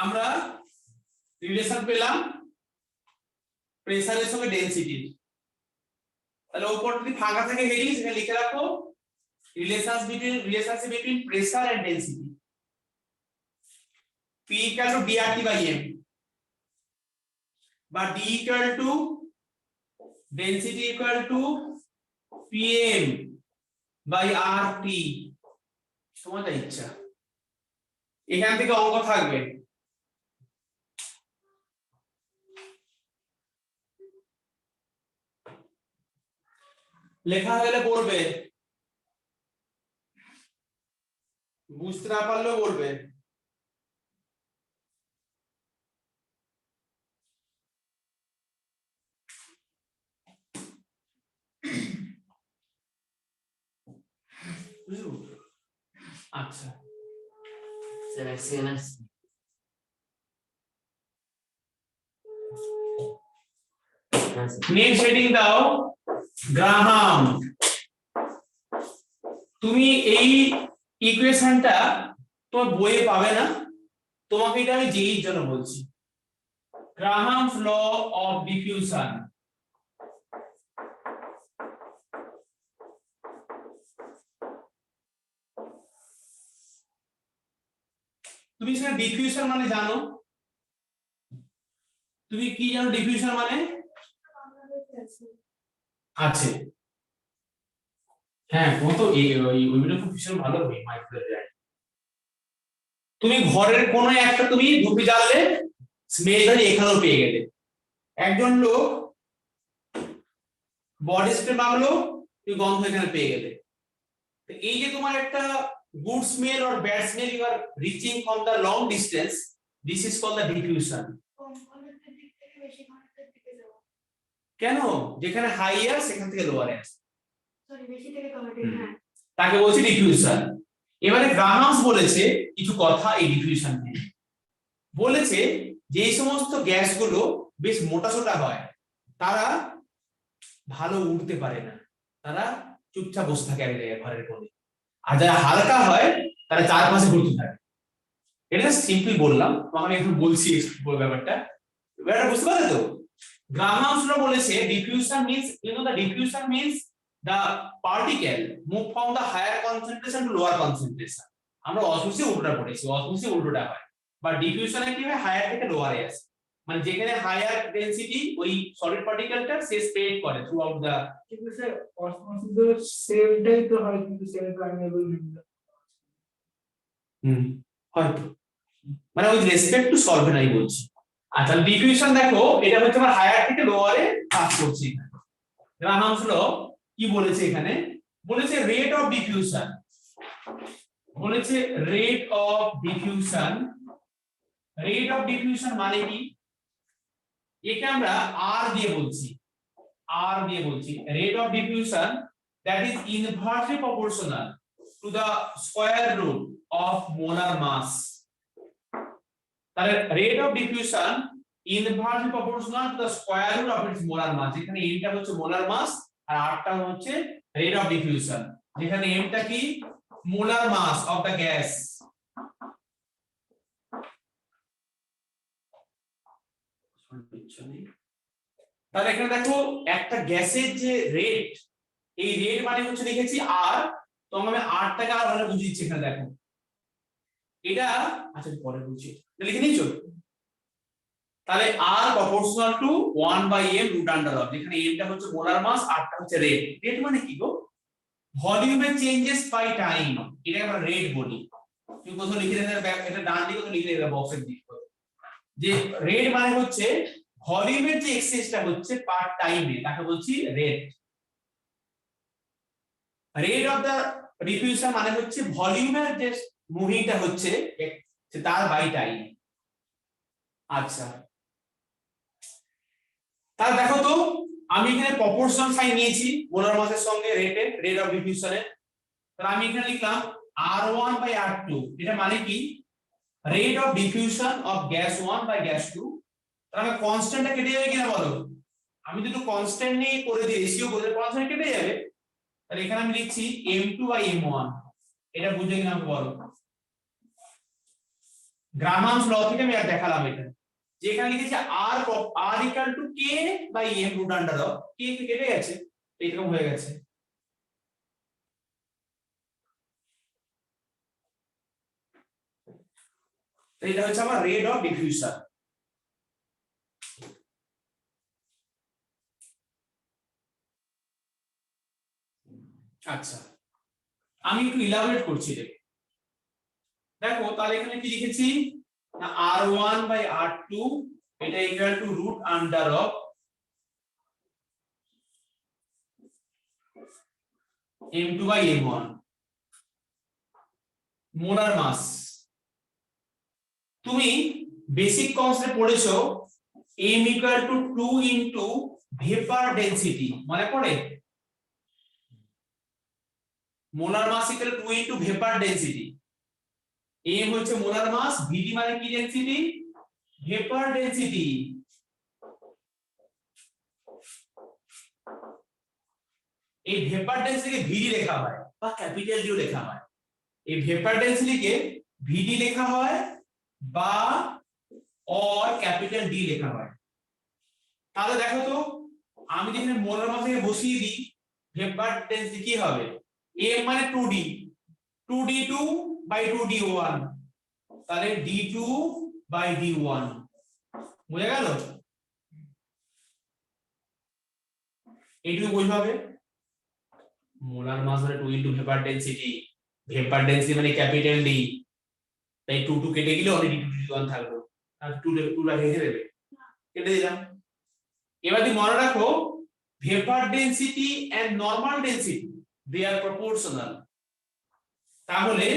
আমরা রিলেশন পেলাম প্রেসারের সঙ্গে ডেনসিটির। তাহলে উপর যদি ফাঁকা থাকে হেডিং সেখানে লিখে রাখো relationship between pressure and density, P equal to dRT by M বা D equal to density equal to PM by RT, তোমার যা ইচ্ছা। এখান থেকে অঙ্ক থাকবে, লেখা হলে পড়বে, বুঝতে না পারলেও বলবে। আচ্ছা স্যার এক সেকেন্ড আসছি। নেক্সট হেডিং দাও গ্রাহাম। তুমি এই ইকুয়েশনটা তোমার বইয়ে পাবে না, তোমাকে এটা আমি জেইর জন্য বলছি। গ্রাহামস ল অফ ডিফিউশন, তুমি সেটা ডিফিউশন মানে জানো, তুমি কি জানো ডিফিউশন মানে আছে, হ্যাঁ ও তো এই ওইটা খুব ভীষণ ভালো বই মাইক্রোওয়েভ। তুমি ঘরের কোনো একটা তুমি ধূপি জ্বাললে স্মেল ধরে এখানেও পেয়ে গেলে, একজন লোক বডি স্প্রে মারলো তুমি গন্ধ এখানে পেয়ে গেলে। এই যে তোমার একটা good smell or bad smell you are reaching from the long distance, this is called the diffusion. কম ঘনত্বের দিক থেকে বেশি ঘনত্বের দিকে যাওয়া, কেন, যেখানে হাইয়ার সেখান থেকে লোয়ারে আসে, সরি বেশি থেকে কমাতে, হ্যাঁ তাকে বলছে ডিফিউশন। এবারে গ্রাহামস বলেছে কিছু কথা এই ডিফিউশন নিয়ে, বলেছে যে এই সমস্ত গ্যাসগুলো বেশ মোটাসোটা হয় তারা ভালো উঠতে পারে না, তারা চুপচাপ বসে থাকে এক জায়গায় ঘরের কোণে, আর যারা হালকা হয় তারা চারপাশে ঘুরতে থাকে। এটা সিম্পল বললাম, আমি এখন বলছি ব্যাপারটা, বুঝতে পারলে তো। গ্রাহামস ল বলেছে diffusion means, you know the diffusion means the particle move from the higher concentration to lower concentration। আমরা অসমসে উল্টোটা পড়েছি, অসমসে উল্টোটা হয়, বা ডিফিউশনে কি হয় হায়ার থেকে লোয়ারে আসে, মানে যেখানে হায়ার ডেনসিটি ওই সলিড পার্টিকেলটা সে স্প্রেড করে থ্রু আউট দা। কিন্তু স্যার অসমোসিসের সেমটাই তো হয়, কিন্তু সেম পারমিয়েবল মেম্বার। হয়তো মানে উইথ রেসপেক্ট টু সলভেন্ট আমি বলছি। আচ্ছা ডিফিউশন দেখো এটা হচ্ছে আমার হায়ার থেকে লোয়ারে পাস করছে। গ্রাহামস ল কি বলেছে এখানে, বলেছে রেট অফ ডিফিউশন, বলেছে rate of diffusion. Rate of diffusion মানে কি, একে আমরা আর দিয়ে বলছি, আর দিয়ে বলছি rate of diffusion that is inversely proportional to the square root of molar mass. তাহলে rate of diffusion inversely proportional to the square root of its molar mass, যেখানে এটা হচ্ছে মোলার মাস আর আরটা হচ্ছে রেট অফ ডিফিউশন, যেখানে এমটা কি molar mass of the gas. তাহলে এখানে দেখো একটা গ্যাসের যে রেট, এই রেট মানে হচ্ছে লিখেছি আর, তো আমি আরটাকে আর ভালো বুঝিয়ে দিচ্ছি এখানে দেখো এটা, আচ্ছা পরে বুঝছি লিখে নিয়েছো। তাহলে R proportional to 1/m root under of, যেখানে এমটা হচ্ছে মোলার মাস আরটা হচ্ছে রেট। রেট মানে কি গো, ভলিউমের চেঞ্জেস বাই টাইম, এটাকে আমরা রেট বলি। তুমি কোথাও লিখে দেবে, এটা ডান দিকে কোথাও লিখে দেবে বক্সের দিকে, যে রেট মানে হচ্ছে ভলিউমের যে এক্সচেঞ্জটা হচ্ছে পার টাইমে তাকে বলছি rate. Rate of the diffusion মানে হচ্ছে ভলিউমের যে মুভিংটা হচ্ছে তার বাই টাইম। আচ্ছা, তাহলে দেখো তো আমি এখানে প্রপোর্শন সাইন নিয়েছি মোলার মাসের সঙ্গে রেটের, রেট অফ ডিফিউশনের। তাহলে আমি এখানে লিখলাম R1 বাই R2, এটা মানে কি rate of diffusion of gas 1 by gas 2। তাহলে কনস্ট্যান্টটা কেটে যাবে কিনা বলো? আমি যদি কনস্ট্যান্ট নিয়ে করে দিই, রেশিও করে কনস্ট্যান্ট কেটে যাবে। তাহলে এখানে আমি লিখছি M2 বাই M1, এটা বুঝে কিনা আমাকে বলো? গ্রামামস ল থেকে আমি আর দেখালাম এটা, যেখানে লিখেছি R equal to K by M root under of K কে কেটে গেছে, এরকম হয়ে গেছে। এটা হচ্ছে আমার রেট অফ ডিফিউশন। আচ্ছা, আমি একটু ইলাবোরেট করছি এটাকে। দেখো তাহলে এখানে কি লিখেছি না R1 বাই R2 এটা equal to root under of M2 by M1 molar mass. তুমি বেসিক কনসেপ্ট পড়েছো M equal to 2 into vapour density, মনে পড়ে? Molar mass equal 2 into vapour density. M হচ্ছে মোলার মাস, VD মানে কি ডেনসিটি? Vapour density. এই ভেপার ডেনসিটিকে VD লেখা হয় বা ক্যাপিটাল ডি লেখা হয়। এই ভেপার ডেনসিটিকে VD লেখা হয় বা অর ক্যাপিটাল ডি লেখা হয়। তাহলে দেখো তো আমি যেখানে মোলার মাস থেকে বসিয়ে দিই ভেপার ডেনসিটি কি হবে? M মানে 2D, 2D2 বাই 2D1, তাহলে D2 বাই D1, বুঝে গেল? এইটুকু বুঝবে। মোলার মাস মানে 2 into vapour density, vapour density মানে ক্যাপিটাল ডি, তাই 2 2 কেটে গেলে অনলি D2 D1 থাকলো, আর 2 রেখে দেবে, কেটে দিলাম। এবার তুমি মনে রাখো vapour density and normal density they are proportional. তাহলে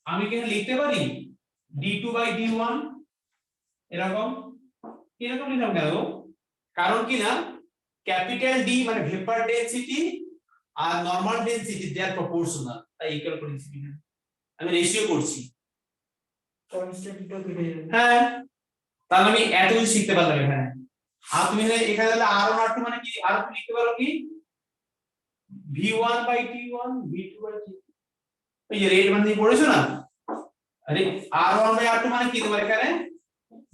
আমি এখানে লিখতে পারি D2 বাই D1 এরকম। এরকম লিখলাম কেন? কারণ কি না ক্যাপিটাল ডি মানে vapour density R normal density they are proportional, তাই ইকুয়াল করে দিচ্ছি। আমি রেশিও করছি। কনস্ট্যান্টটা কেটে যাবে। হ্যাঁ, তাহলে আমি এত কিছু শিখতে পারলাম এখানে। আর তুমি এখানে তাহলে R1 R2 মানে কি? R2 লিখতে পারো কি V1 by T1, V2 by T2। এই যে রেট মানে পড়েছো না, আরে R1 বাই R2 মানে কি তোমার এখানে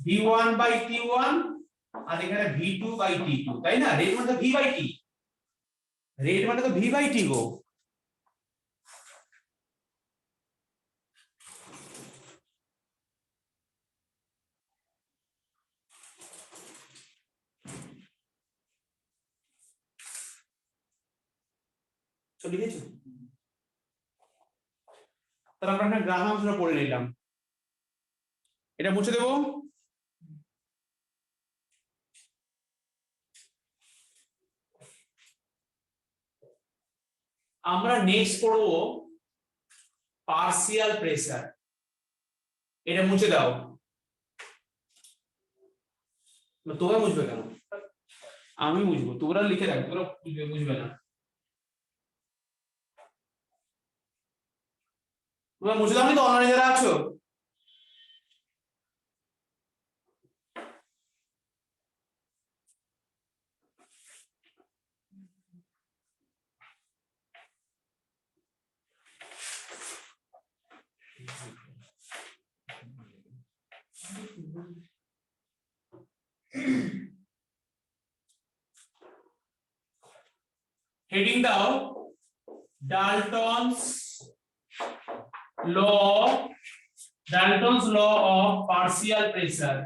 V1 বাই T1 আর এখানে V2 বাই T2, তাই না? রেট মানে তো V বাই T, রেট মানে তো V বাই T গো। তো লিখেছো? তাহলে আমরা একটা গ্রামাংশটা পড়ে নিলাম, এটা মুছে দেবো। আমরা নেক্সট পড়বো পার্সিয়াল প্রেসার, এটা মুছে দাও। তোমরা বুঝবে কেন? আমি বুঝবো, তোমরা লিখে রাখো, তোমরা বুঝবে না। তোমরা মুছে দাও, তো অনলাইনে যারা আছো। হেডিং দাও Dalton's law of partial pressure,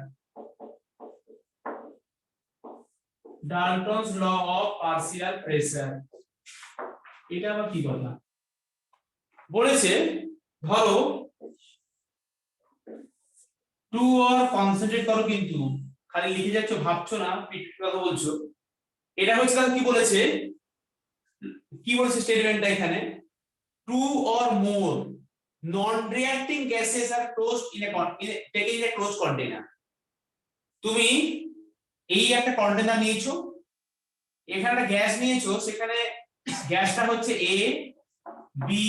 Dalton's law of partial pressure। এটা আবার কি কথা বলেছে? ধরো টু অর কনসেন্ট্রেট করো, কিন্তু খালি লিখে যাচ্ছ, ভাবছো না, পিট কথা বলছো। এটা হচ্ছে তাহলে কি বলেছে স্টেটমেন্টটা এখানে, two or more non reacting gases are closed in a closed container. তুমি এই একটা কন্টেনার নিয়েছো, এখানে একটা গ্যাস নিয়েছো, সেখানে গ্যাসটা হচ্ছে A B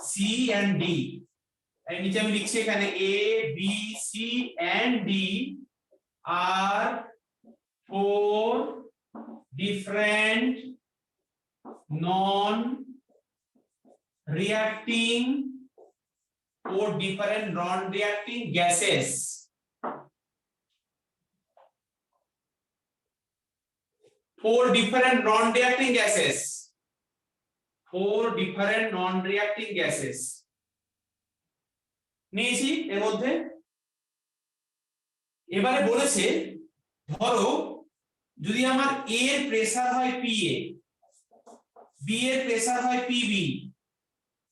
C and D. এই নিচে আমি লিখছি এখানে A B C and D are four different non reacting or different non-reacting gases. Four different non-reacting gases. Four different non-reacting gases. নিয়েছি এর মধ্যে। এবারে বলেছে ধরো যদি আমার এ এর প্রেসার হয় পিএ, বি এর প্রেসার হয় পিবি,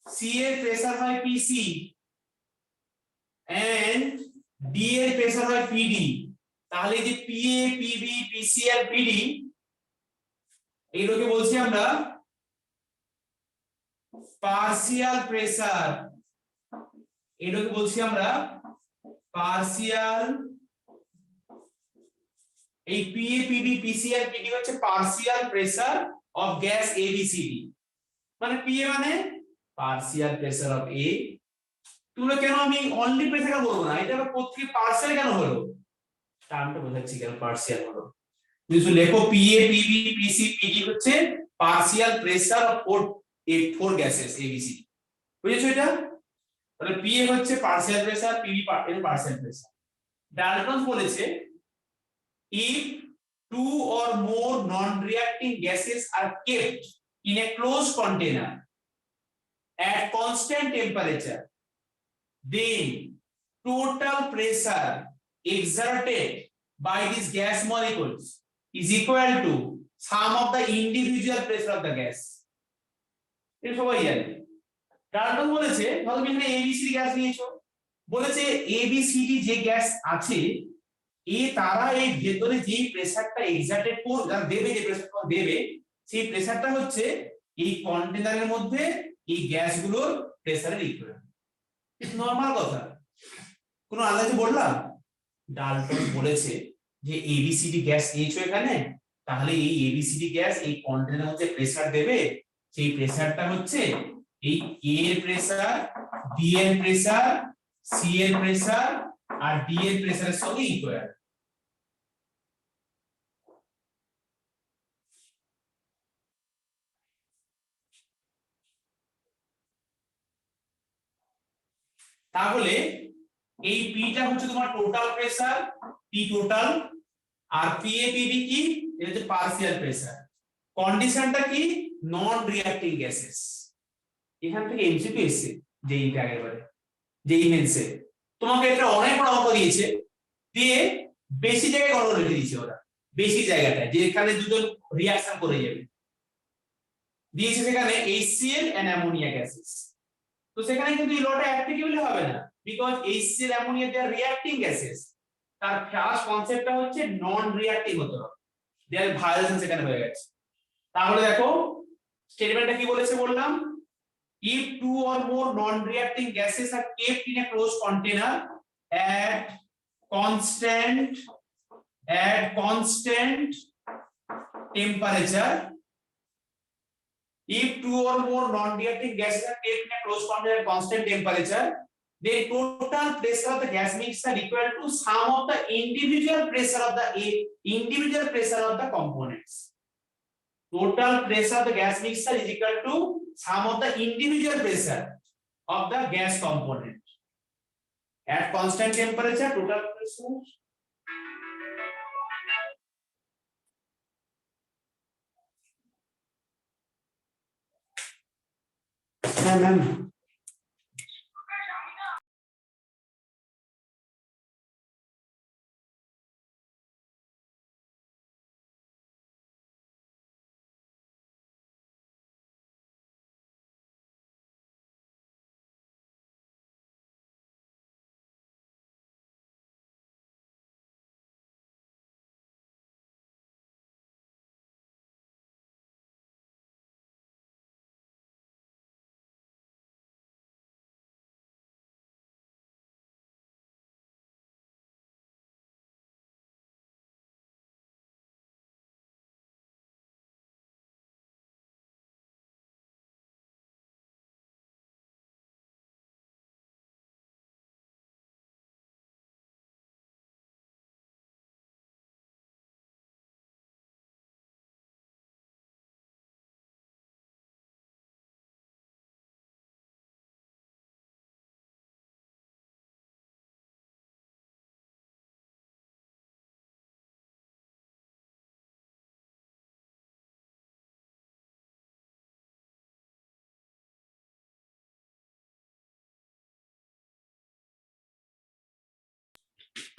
সি এর প্রেসার হয় পিসি এন্ড ডি এর প্রেসার হয় পিডি, তাহলে এই যে পিএ পিবি পিসি আর পিডি এইগুলোকে বলছি আমরা পার্সিয়াল প্রেসার। এগুলোকে বলছি আমরা পার্সিয়াল, এই পিএ পিবি পিসি আর পিডি হচ্ছে partial pressure of gas ABCD. মানে পিএ মানে পার্সিয়াল প্রেসার অফ এ। তুলে কেন আমি অনলি প্রেসার বলবো না, এটা প্রত্যেক পার্সিয়াল কেন হলো, টার্মটা বোঝাচ্ছি কেন পার্সিয়াল হলো। যদি লেখো পিএ পিবি পিসি পিডি হচ্ছে partial pressure of four gases ABCD, বুঝেছো এটা? তাহলে পিএ হচ্ছে partial pressure, PB partial pressure. Dalton বলেছে if two or more non-reacting gases are kept in a closed container at constant temperature, then total pressure exerted by these gas molecules is equal to sum of the individual pressure of the gas. এটা সবাই জানে। ডাল্টন বলেছে ধরো তুমি এখানে এবিসিডি গ্যাস নিয়েছো, বলেছে এবিসিডি যে গ্যাস আছে তারা এই ভেতরে যে প্রেসারটা এক্সার্টেড করবে, দেবে, যে প্রেসারটা দেবে সেই প্রেসারটা হচ্ছে এই কন্টেনারের মধ্যে এই গ্যাসগুলোর প্রেসারের ইকুইভ্যালেন্ট। নরমাল কথা, কোনো আন্দাজে বললাম? ডাল্টন বলেছে যে এবিসিডি গ্যাস নিয়েছো এখানে, তাহলে এই এবিসিডি গ্যাস এই কন্টেনারের মধ্যে প্রেসার দেবে, সেই প্রেসারটা হচ্ছে এই এ এর প্রেসার, বি এর প্রেসার, সি এর প্রেসার আর ডি এর প্রেসারের সঙ্গে ইকুয়াল। তাহলে এই পিটা হচ্ছে তোমার টোটাল প্রেসার, পি টোটাল, আর পিএ পিবি কি, এটা হচ্ছে পার্সিয়াল প্রেসার। কন্ডিশনটা কি, নন রিঅ্যাক্টিং গ্যাসেস। এখান থেকে এমসিকিউ এসেছে যেইটা আগেরবারে যেই মেন্সে তোমাকে এটা অনেক বড় অঙ্ক দিয়েছে, দিয়ে বেশি জায়গায় গণনা রেখে দিয়েছে ওরা, বেশি জায়গাটায় যেখানে দুজন রিঅ্যাকশন করে যাবে দিয়েছে, সেখানে HCl এন্ড অ্যামোনিয়া গ্যাসেস। তো সেখানে কিন্তু এই লটা অ্যাপ্লিকেবল হবে না, because HCl ammonia they are reacting gases. তার ফার্স্ট কনসেপ্টটা হচ্ছে নন রিঅ্যাক্টিং হতে হবে, দেয়ার ভায়োলেশন সেখানে হয়ে গেছে। তাহলে দেখো স্টেটমেন্টটা কি বলেছে বললাম, if two or more non-reacting gases are kept in a closed container at constant temperature, if two or more non-reacting gases are kept in a closed container at constant temperature, the total pressure of the gas mixture equal to sum of the individual pressure of the components. Total pressure of the gas mixture is equal to sum of the individual pressure of the gas component. At constant temperature, total pressure. Ma'am.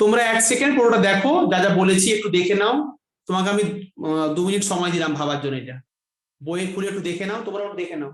তোমরা 1 সেকেন্ড পুরোটা দেখো, যা যা বলেছি একটু দেখে নাও। তোমাকে আমি 2 মিনিট সময় দিলাম ভাবার জন্য, এটা বই খুলে একটু দেখে নাও, তোমরা একটু দেখে নাও।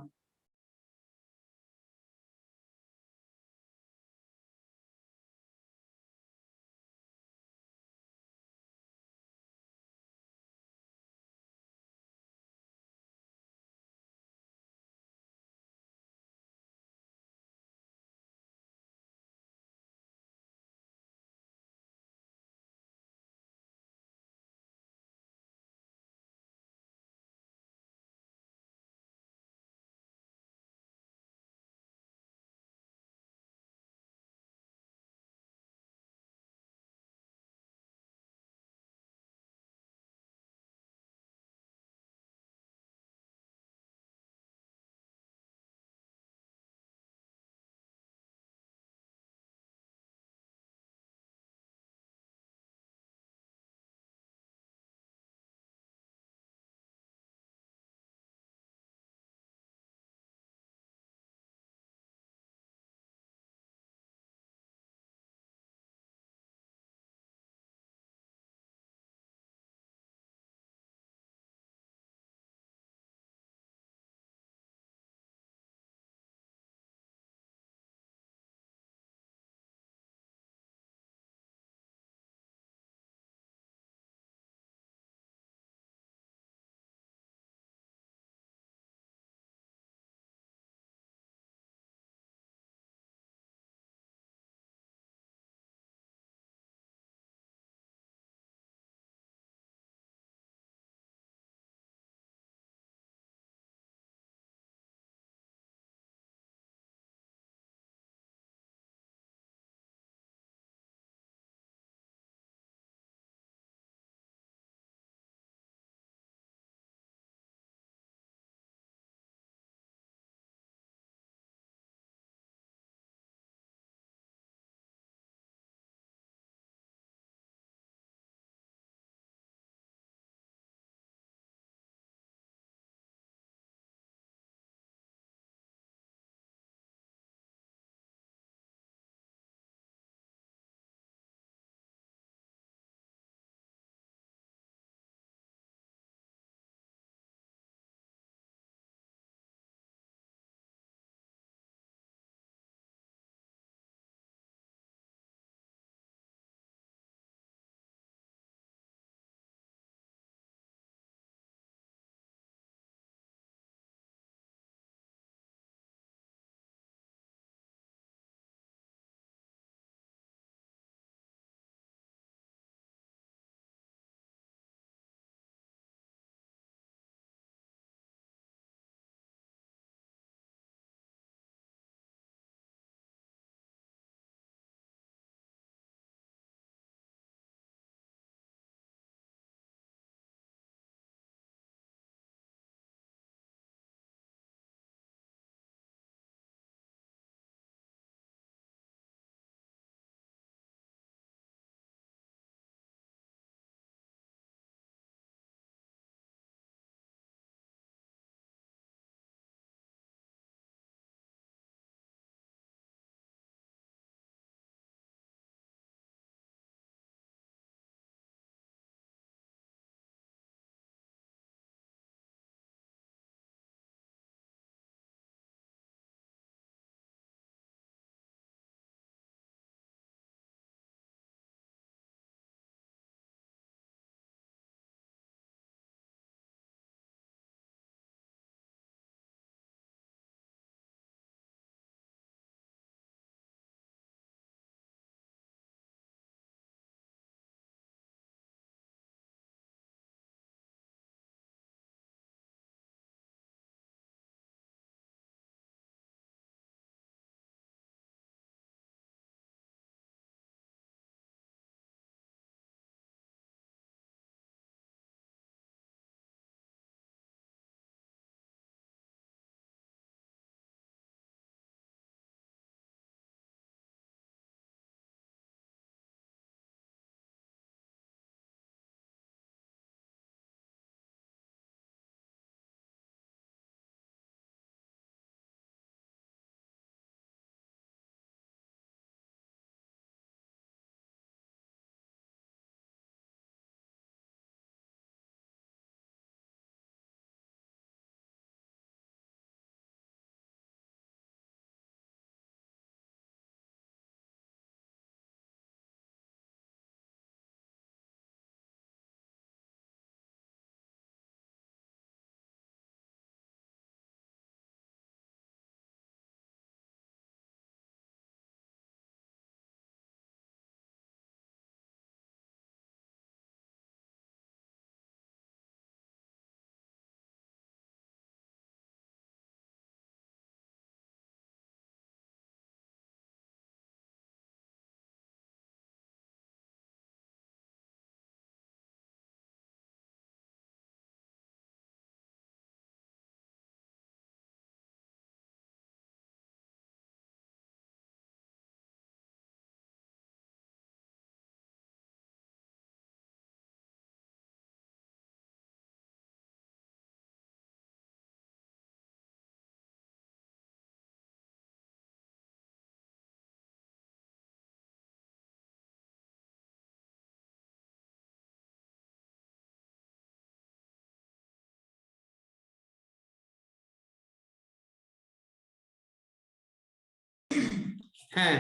হ্যাঁ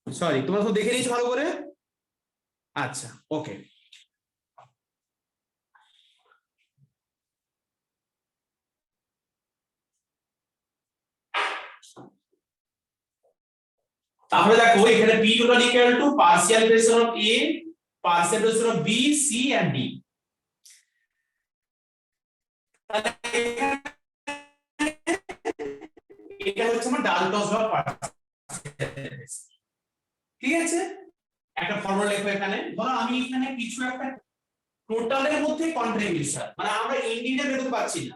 সরি, তোমরা তো দেখে নিয়েছো ভালো করে। আচ্ছা ওকে, তাহলে দেখো এখানে P total equal to partial pressure of A, partial pressure of B, C and D। এটা হচ্ছে আমার ডালটনস লর পার্সিয়াল প্রেসার। ঠিক আছে, একটা ফর্মুলা লেখো এখানে। ধরো আমি এখানে কিছু একটা টোটালের মধ্যে কন্ট্রিবিউশন, মানে আমরা ইন্ডিভিজুয়াল বের করতে পারছি না,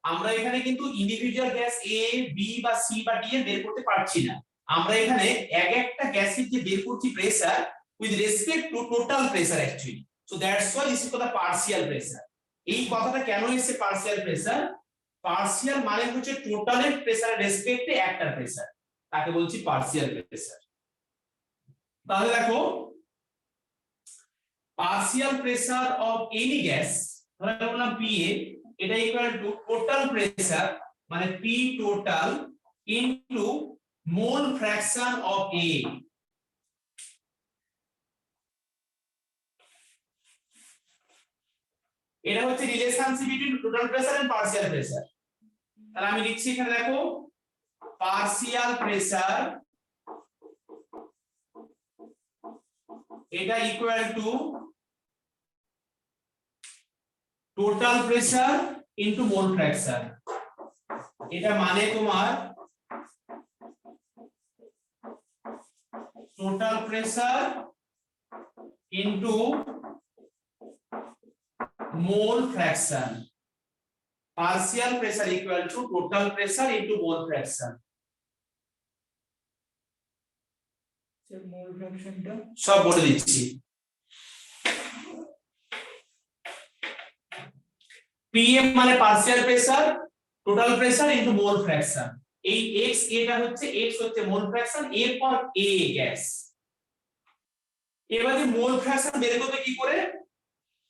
আমরা এখানে কিন্তু ইন্ডিভিজুয়াল গ্যাস এ বি বা সি বা ডি এর বের করতে পারছি না। আমরা এখানে এক একটা গ্যাসের যে বের করছি pressure with respect to total pressure actually, so that's why this is called the partial pressure. এই কথাটা কেন এসেছে পার্সিয়াল প্রেসার? পার্সিয়াল মানে হচ্ছে টোটালের প্রেসার রেসপেক্টে একটা প্রেসার, তাকে বলছি পার্সিয়াল প্রেসার। তাহলে দেখো partial pressure of any gas, ধরে বললাম PA, এটা ইকুয়াল টু টোটাল প্রেসার মানে P total into mole fraction of A। এটা হচ্ছে relationship between total pressure and partial pressure. তাহলে আমি লিখছি এখানে দেখো পার্সিয়াল প্রেসার এটা equal to total pressure into mole fraction. এটা মানে তোমার total pressure into mole fraction. Partial pressure equal to total pressure into mole fraction. Sir mole ফ্র্যাকশনটা সব বলে দিচ্ছি। PM মানে partial pressure, total pressure into mole fraction. এই x এটা হচ্ছে x হচ্ছে মোল ফ্র্যাকশন, এরপর A গ্যাস। এবারে মোল ফ্র্যাকশন বের করতে কি করে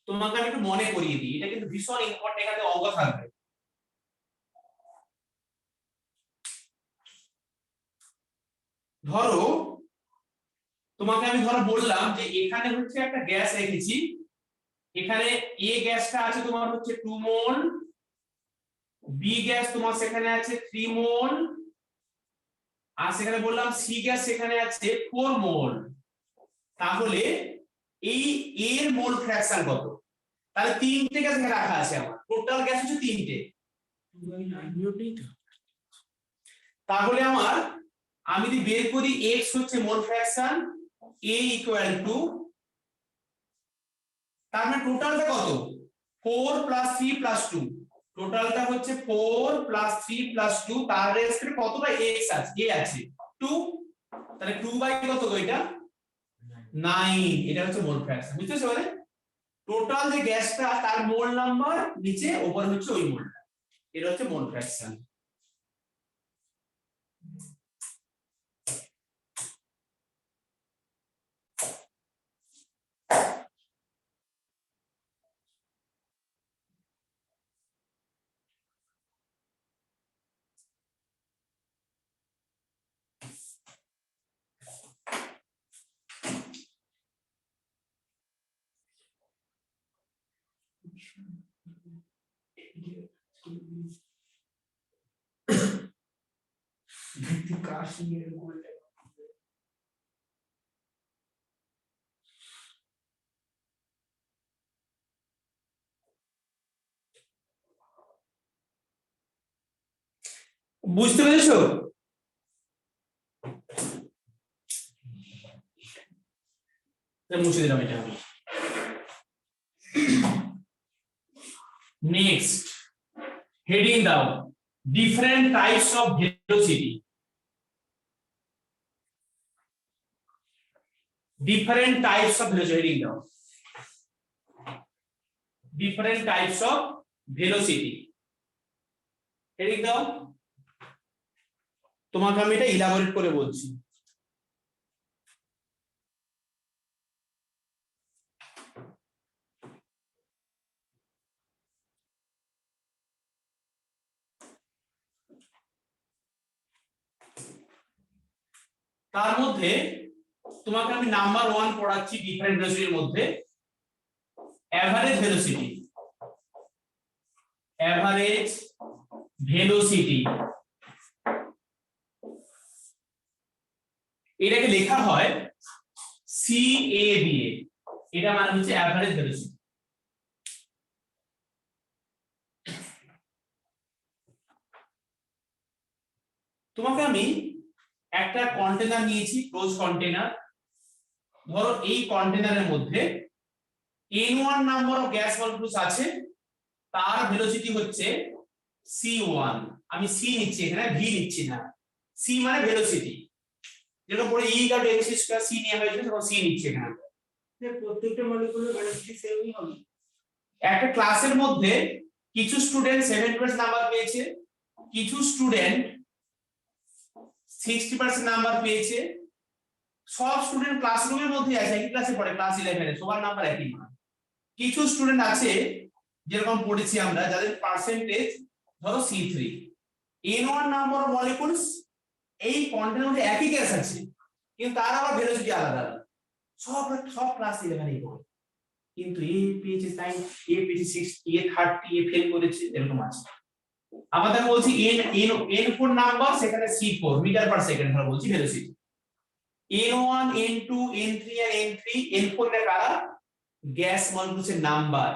তোমাকে আমি একটু মনে করিয়ে দিই, এটা কিন্তু ভীষণ ইম্পর্টেন্ট, এখানে অঙ্ক থাকবে। ধরো তোমাকে আমি বললাম যে এখানে হচ্ছে একটা গ্যাস রেখেছি, এখানে A গ্যাসটা আছে তোমার হচ্ছে 2 মোল, B গ্যাস তোমার সেখানে আছে 3 মোল, আর সেখানে বললাম C গ্যাস সেখানে আছে 4 মোল। তাহলে এই A এর মোল ফ্র্যাকশন কত? তাহলে তিনটে গ্যাস এখানে রাখা আছে, আমার টোটাল গ্যাস হচ্ছে তিনটে। তাহলে আমি যদি বের করি x হচ্ছে মোল ফ্র্যাকশন, A ইকুয়াল টু, তার মানে টোটালটা কত? 4 + 3 + 2, টোটালটা হচ্ছে 4 + 3 + 2, তার রেসপেক্টে কতটা x আছে? A আছে 2, তাহলে 2 / কত গো এটা? 9। এটা হচ্ছে মোল ফ্র্যাকশন। বুঝতেছো? মানে টোটাল যে গ্যাসটা তার মোল নাম্বার নিচে, উপর হচ্ছে ওই মোলটা, এটা হচ্ছে মোল ফ্র্যাকশন। কাশ্মীর গোল্ড বুঝতে পেরেছো? মুছে দিলাম এটা আমি। নেক্সট হেডিং দাও different types of velocity. Different types of velocity heading দাও, different types of velocity heading দাও। তোমাকে আমি এটা ইলাবোরেট করে বলছি। তার মধ্যে তোমাকে আমি নাম্বার 1 পড়াচ্ছি ডিফারেন্ট ভেলোসিটির মধ্যে এভারেজ ভেলোসিটি। এভারেজ ভেলোসিটি এটাকে লেখা হয় CA দিয়ে, এটা মানে হচ্ছে এভারেজ ভেলোসিটি। তোমাকে আমি একটা কন্টেনার নিয়েছি, ক্লোজ কন্টেনার। ধরো এই কন্টেনারের মধ্যে N1 number of gas molecules আছে, তার ভেলোসিটি হচ্ছে C1। আমি C নিচ্ছি এখানে, V নিচ্ছি না। C মানে ভেলোসিটি, যেটা পরে E = mc² C নেওয়া হয়েছে, তখন C নিচ্ছি এখানে। প্রত্যেকটা মলিকুলের ভেলোসিটি সেমই হবে। একটা ক্লাসের মধ্যে কিছু স্টুডেন্ট 70% নাম্বার পেয়েছে, কিছু স্টুডেন্ট 60% নাম্বার পেয়েছে। সব স্টুডেন্ট ক্লাসরুমের মধ্যে আছে, একই ক্লাসে পড়ে, ক্লাস 11 এ, সবার নাম্বার একই না। কিছু স্টুডেন্ট আছে যেরকম পড়েছি আমরা, যাদের পার্সেন্টেজ ধরো C3, N1 number of molecules, এই কন্টেনারের মধ্যে একই গ্যাস আছে কিন্তু তার আবার ভেলোসিটি আলাদা আলাদা। সব ক্লাস 11 এই পড়ে, কিন্তু এ পেয়েছে 9, এ পেয়েছে 60, এ 30, এ ফেল করেছে, এরকম আছে। আমাদের বলছি N4 নাম্বার, সেখানে C4 মিটার পার সেকেন্ড ধরে বলছি ভেলোসিটি। N1 N2 N3 আর N3 N4 এর কারা gas মলিকিউলসের number,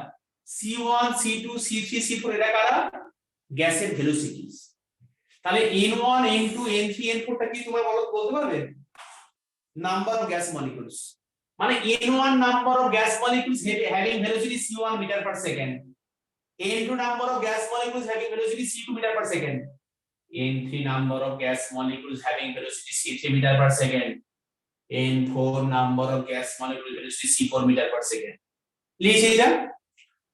C1 C2 C3 C4 এরা কারা গ্যাসের ভেলোসিটি। তাহলে N1 N2 N3 N4 টা কি তোমরা বলতে পারবে? Number of gas molecules. মানে N1 number of gas molecules having velocity C1 meter per second, N2 number of gas molecules having velocity C2 meter per second, N3 number of gas molecules having velocity C3 meter per second, N4 number of gas molecules velocity C4 meter per second। লিখে এটা।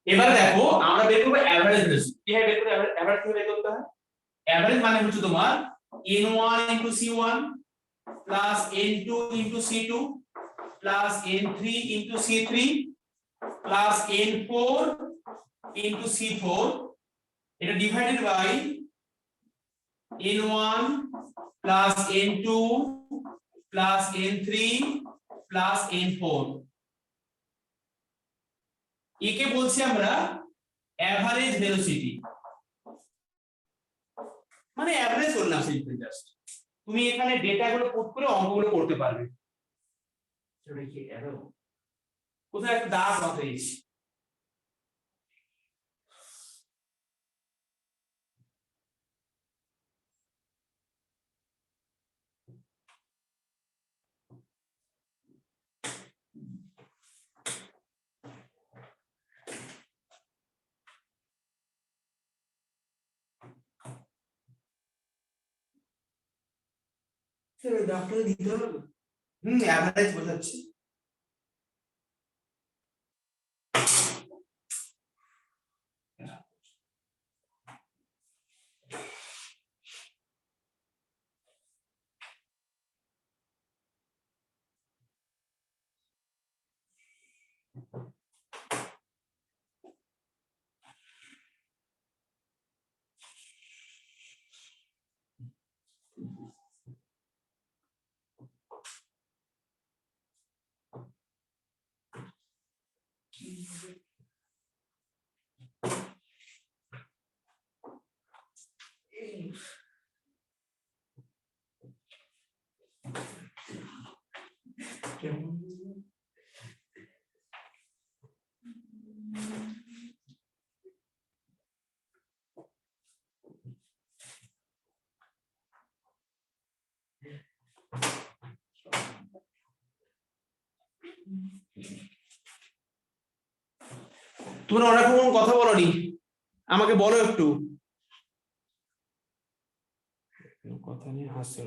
এবার দেখো আমরা বের করব এভারেজ ভেলোসিটি। কিভাবে বের করব এভারেজ বের করতে হয়? এভারেজ মানে হচ্ছে তোমার N1 into C1 plus N2 into C2 plus N3 into C3 plus N4 into C4, এটা divided by N1 plus N2 plus N3 plus N4। একে বলছি আমরা এভারেজ ভেলোসিটি, মানে এভারেজ বললাম সিম্পল জাস্ট। তুমি এখানে ডেটাগুলো পুট করে অঙ্কগুলো করতে পারবে। সেটা কি এরো? কোথায় একটা দাগ বসাইছি। স্যার ডাক্তার দিতে হবে। এভারেজ বোঝাচ্ছি। তোমরা অনেক রকম কথা বলনি, আমাকে বলো একটু। কথা নিয়ে হাসছে।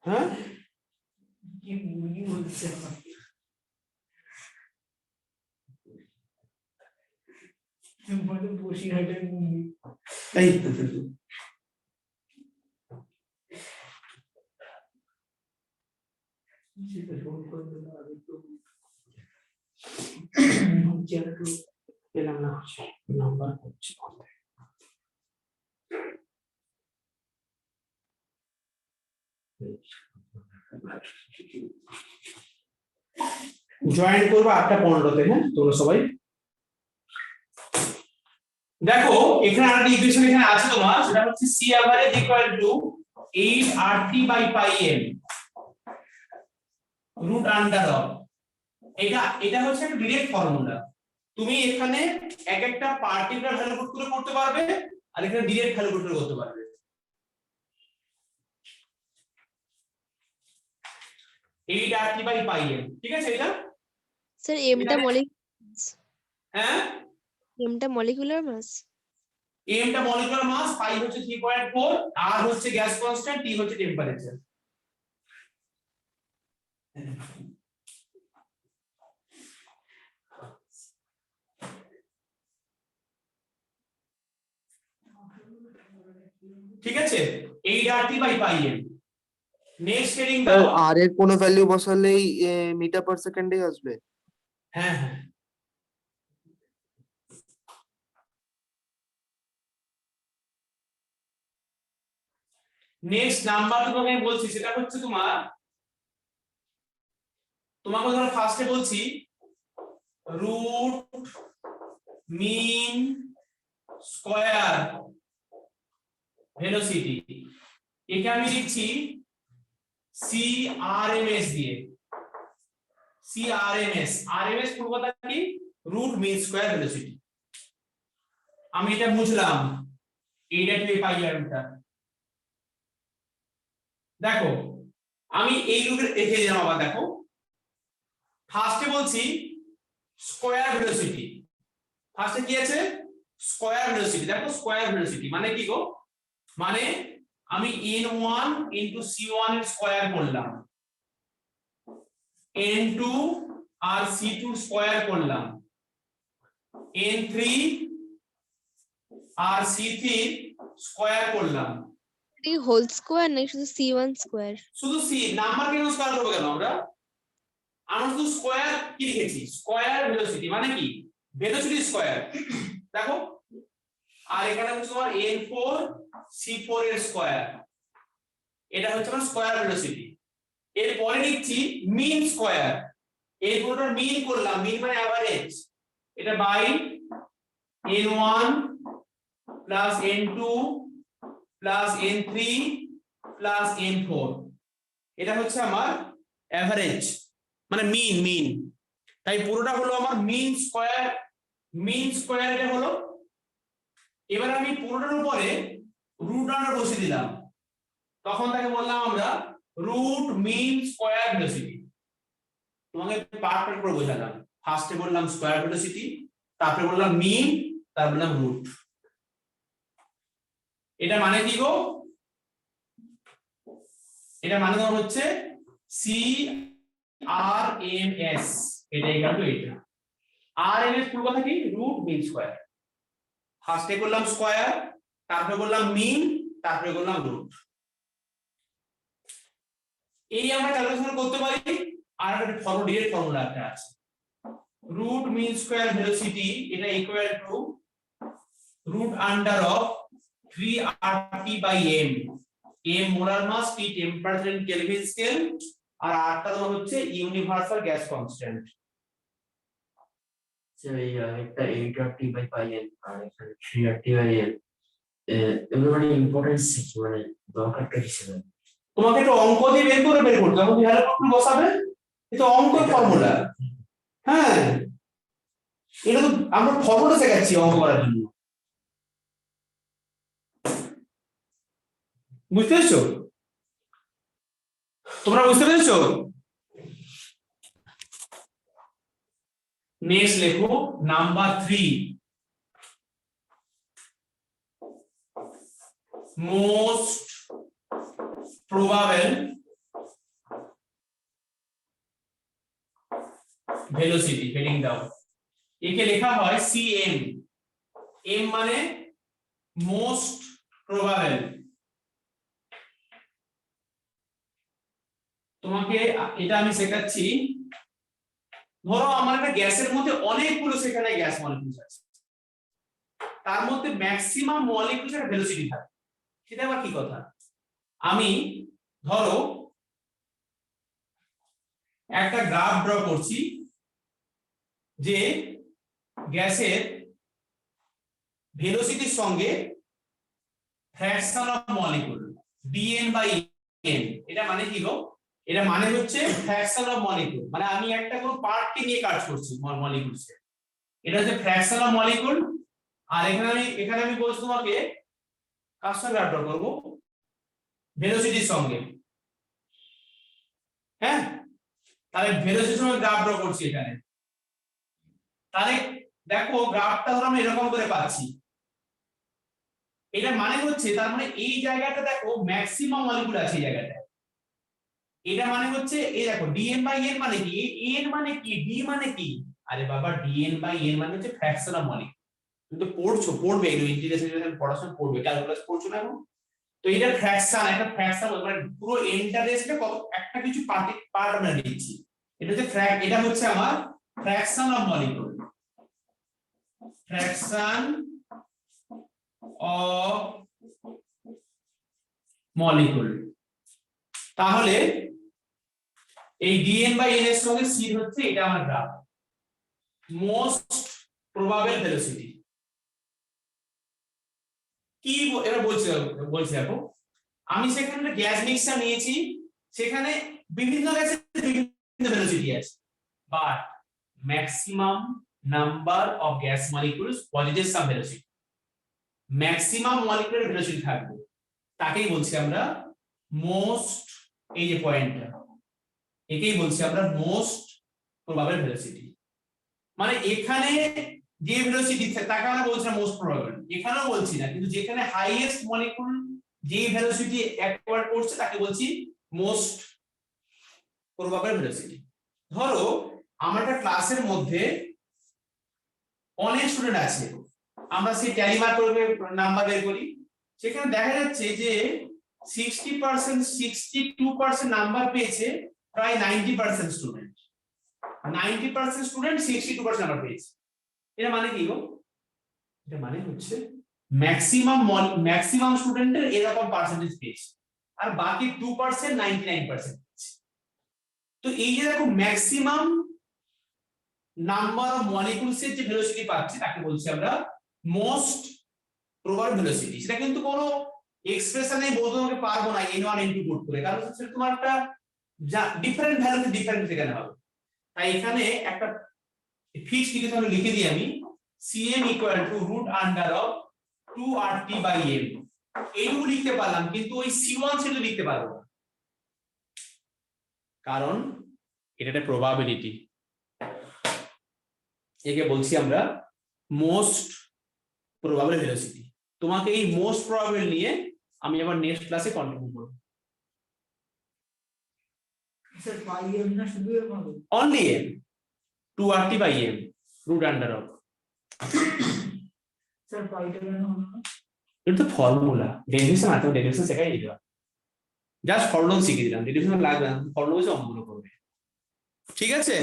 হ্যাঁ কি মুরগি বলছে আমাকে? বলে বসিরহাটের মুরগি। এই সেটা ফোন করে দিলাম আগে তো একটু পেলাম না নাম্বার হচ্ছে জয়েন করবো 8:15-তে। হ্যাঁ তোমরা সবাই দেখো এখানে আরেকটা ইকুয়েশন এখানে আছে তোমার, সেটা হচ্ছে c average equal to 8 RT by pi m root under of, এটা হচ্ছে একটা ডাইরেক্ট ফর্মুলা। তুমি এখানে এক একটা পার্টিকুলার ভ্যালু পুট করে করতে পারবে, আর এখানে ডাইরেক্ট ভ্যালু পুট করে করতে পারবে। 8 RT by pi m, ঠিক আছে এটা? স্যার এমটা হ্যাঁ এমটা মলিকুলার মাস। m টা মলিকুলার মাস, pi হচ্ছে 3.4, r হচ্ছে গ্যাস কনস্ট্যান্ট, t হচ্ছে টেম্পারেচার। ঠিক আছে, 8 RT by pi m। Next heading দাও। আর এর কোনো ভ্যালু বসালেই মিটার পার সেকেন্ডে আসবে? হ্যাঁ হ্যাঁ নেক্সট নাম্বার তোমাকে আমি বলছি, সেটা হচ্ছে তোমাকে ধরো ফার্স্টে বলছি রুট মিন স্কয়ার ভেলোসিটি, একে আমি লিখছি CRMS দিয়ে। CRMS, RMS পুরো কথা কি? Root mean square velocity. আমি এটা বুঝলাম, এইটা কি পাই আমটা। দেখো আমি এই রুটে এঁকে দিলাম। আবার দেখো ফার্স্টে বলছি স্কয়ার ভেলোসিটি। ফার্স্টে কি আছে? Square velocity. দেখো স্কয়ার ভেলোসিটি মানে কি গো? মানে আমি n1 ইনটু c1 এর স্কয়ার করলাম, n2 আর c2 স্কয়ার করলাম, n3 আর c3 স্কয়ার করলাম। কি হোল স্কয়ার নাকি শুধু c1 স্কয়ার? শুধু c নাম্বার কেন স্কয়ার করব কেন আমরা শুধু স্কয়ার কি লিখেছি? স্কয়ার ভেলোসিটি মানে কি? Velocity square. দেখো আর এখানে হচ্ছে তোমার n4 c4 এর স্কয়ার, এটা হচ্ছে আমার স্কয়ার ভেলোসিটি। এরপরে লিখছি মিন স্কয়ার, এই পুরোটার মিন করলাম, মিন মানে এভারেজ, এটা by n1 plus n2 plus n3 plus n4, এটা হচ্ছে আমার এভারেজ মানে মিন। তাই পুরোটা হলো আমার মিন স্কয়ার এটা হলো। এবার আমি পুরোটার উপরে রুট আন্ডার বসিয়ে দিলাম, তখন তাকে বললাম আমরা রুট মিন স্কয়ার ভেলোসিটি। তোমাকে পার্ট করে বোঝালাম। ফার্স্টে বললাম স্কয়ার ভেলোসিটি, তারপরে বললাম মিন, তারপর বললাম রুট। এটা মানে কি গো? এটা মানে হচ্ছে CRMS, এটা ইকুয়াল টু এটা। RMS পুরো কথা কি? Root mean square. ফার্স্টে করলাম স্কয়ার, তারপরে বললাম মিন, তারপরে করলাম রুট। এই আমরা ক্যালকুলেশন করতে পারি। আর একটা ডিরেক্ট ফর্মুলা একটা আছে, রুট মিন স্কয়ার ভেলোসিটি, এটা equal to root under of 3RT by m। m molar mass, t temperature in kelvin scale, আর r টা তোমার হচ্ছে ইউনিভার্সাল গ্যাস কনস্ট্যান্ট। এই একটা 8RT by pi n আর এখানে 3RT by n, এগুলো মানে ইম্পর্টেন্স কি, মানে দরকারটা কিসের? তোমাকে একটু অঙ্ক দিয়ে বের করতে, যখন তুমি ভ্যালু পুট বসাবে, এটা অঙ্কের ফর্মুলা। হ্যাঁ এটা তো আমরা ফর্মুলা শেখাচ্ছি অঙ্ক করার জন্য, বুঝতে পেরেছো? তোমরা বুঝতে পেরেছো? নেক্সট লেখো number 3, most probable velocity. Heading দাও, একে লেখা হয় CM। M মানে মোস্ট প্রবাবল। তোমাকে এটা আমি শেখাচ্ছি ধরো আমার একটা গ্যাসের মধ্যে অনেকগুলো সেখানে গ্যাস মলিকিউল আছে, তার মধ্যে ম্যাক্সিমাম মলিকিউল এর ভেলোসিটি থাকে। সেটা আবার কি কথা? আমি ধরো একটা গ্রাফ ড্র করছি যে গ্যাসের ভেলোসিটির সঙ্গে ফ্র্যাকশন অফ মলিকিউল dn/n, এটা মানে কি গো? এটা মানে হচ্ছে ফ্র্যাকশন অফ মলিকিউল, মানে আমি একটা কোন পার্টকে নিয়ে কাজ করছি মলিকিউলস এর, এটা হচ্ছে ফ্র্যাকশন অফ মলিকিউল। আর এখানে আমি বলছি তোমাকে কার সঙ্গে গ্রাফ ড্র করব? ভেলোসিটির সঙ্গে। হ্যাঁ, তাহলে ভেলোসিটির সঙ্গে গ্রাফ ড্র করছি এখানে। তাহলে দেখো গ্রাফটা ধরো আমি এরকম করে পাচ্ছি, এটা মানে হচ্ছে তার মানে এই জায়গাটা দেখো ম্যাক্সিমাম মলিকিউল আছে এই জায়গাটায়। এটা মানে হচ্ছে এই দেখো dn/n মানে কি, n মানে কি, d মানে কি? আরে বাবা dn/n মানে হচ্ছে ফ্র্যাকশন অফ মলিকিউল। তুমি তো পড়বে এগুলো, ইন্টিগ্রেশন পড়াশোনা পড়বে, ক্যালকুলাস পড়ছো না এখন? তো এটা ফ্র্যাকশন, একটা ফ্র্যাকশন মানে পুরো ইন্টারেস্টে কত একটা কিছু পার্ট আমরা নিচ্ছি। এটা হচ্ছে এটা হচ্ছে আমার fraction of molecule, fraction of molecule. তাহলে এই dn/n এর সঙ্গে c হচ্ছে এটা আমার গ্রাফ, মোস্ট প্রবাবল ভেলোসিটি। কি এবার বলছি দেখো, আমি সেখানে গ্যাস মিক্সচার নিয়েছি, সেখানে বিভিন্ন গ্যাসের বিভিন্ন ভেলোসিটি আছে, but maximum number of gas molecules possesses some velocity. Maximum molecular velocity থাকবে, তাকেই বলছি আমরা মোস্ট, এই যে পয়েন্টটা, একেই বলছি আমরা মোস্ট প্রবাবল ভেলোসিটি। মানে এখানে যে ভেলোসিটি তাকে আমরা বলছি না মোস্ট প্রবাবল, এখানেও বলছি না, কিন্তু যেখানে হাইয়েস্ট মলিকিউল যে ভেলোসিটি অ্যাকোয়ার করছে তাকে বলছি মোস্ট প্রবাবল ভেলোসিটি। ধরো আমার একটা ক্লাসের মধ্যে অনেক স্টুডেন্ট আছে, আমরা সেই ট্যালি মার্ক করে নাম্বার বের করি, সেখানে দেখা যাচ্ছে যে 60% 62% নাম্বার পেয়েছে প্রায় 90% স্টুডেন্ট, 90% স্টুডেন্ট 62% নাম্বার পেয়েছে। এটা মানে কি গো? এটা মানে হচ্ছে ম্যাক্সিমাম স্টুডেন্টের এরকম পার্সেন্টেজ পেয়েছে, আর বাকি 2% 99% পেয়েছে। তো এই যে দেখো ম্যাক্সিমাম নাম্বার অফ মলিকিউলস এর যে ভেলোসিটি পাচ্ছি তাকে বলছি আমরা মোস্ট প্রবাবল ভেলোসিটি। সেটা কিন্তু কোনো এক্সপ্রেশনে বলতে তোমাকে পারবো না n1 n2 পুট করে, কারণ হচ্ছে তোমার একটা ডিফারেন্ট ভ্যালুতে ডিফারেন্ট সেখানে হবে। তাই এখানে একটা ফিক্সড ইকুয়েশন লিখে দিই আমি, cm = √2RT/m। এইটুকু লিখতে পারলাম, কিন্তু ওই c1 সেটা লিখতে পারবো না, কারণ এটা একটা প্রবাবিলিটি। একে বলছি আমরা মোস্ট প্রবাবল ভেলোসিটি। তোমাকে এই মোস্ট প্রবাবল নিয়ে আমি আবার নেক্সট ক্লাসে কন্টিনিউ করব। স্যার পাই এম না শুধু এম হবে? Only m, 2RT/m √. স্যার পাইটা কেন হলো না? এটা তো ফর্মুলা, ডেরিভেশন আছে, ডেরিভেশন শেখাই দিলাম, জাস্ট ফর্মুলা শিখিয়ে দিলাম, ডেরিভেশন লাগবে না, ফর্মুলা এসে অঙ্কগুলো করবে। ঠিক আছে,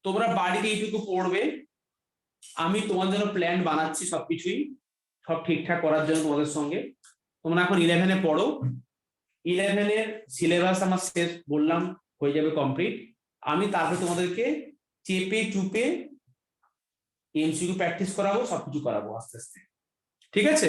তোমরা বাড়িতে এইটুকু পড়বে, আমি তোমাদের জন্য প্ল্যান বানাচ্ছি, সবকিছুই সব ঠিকঠাক করার জন্য তোমাদের সঙ্গে। তোমরা এখন 11-এ পড়ো, 11-এর সিলেবাস আমার শেষ বললাম হয়ে যাবে কমপ্লিট। আমি তারপরে তোমাদেরকে চেপে চুপে এমসিকিউ প্র্যাকটিস করাবো, সবকিছু করাবো আস্তে আস্তে। ঠিক আছে।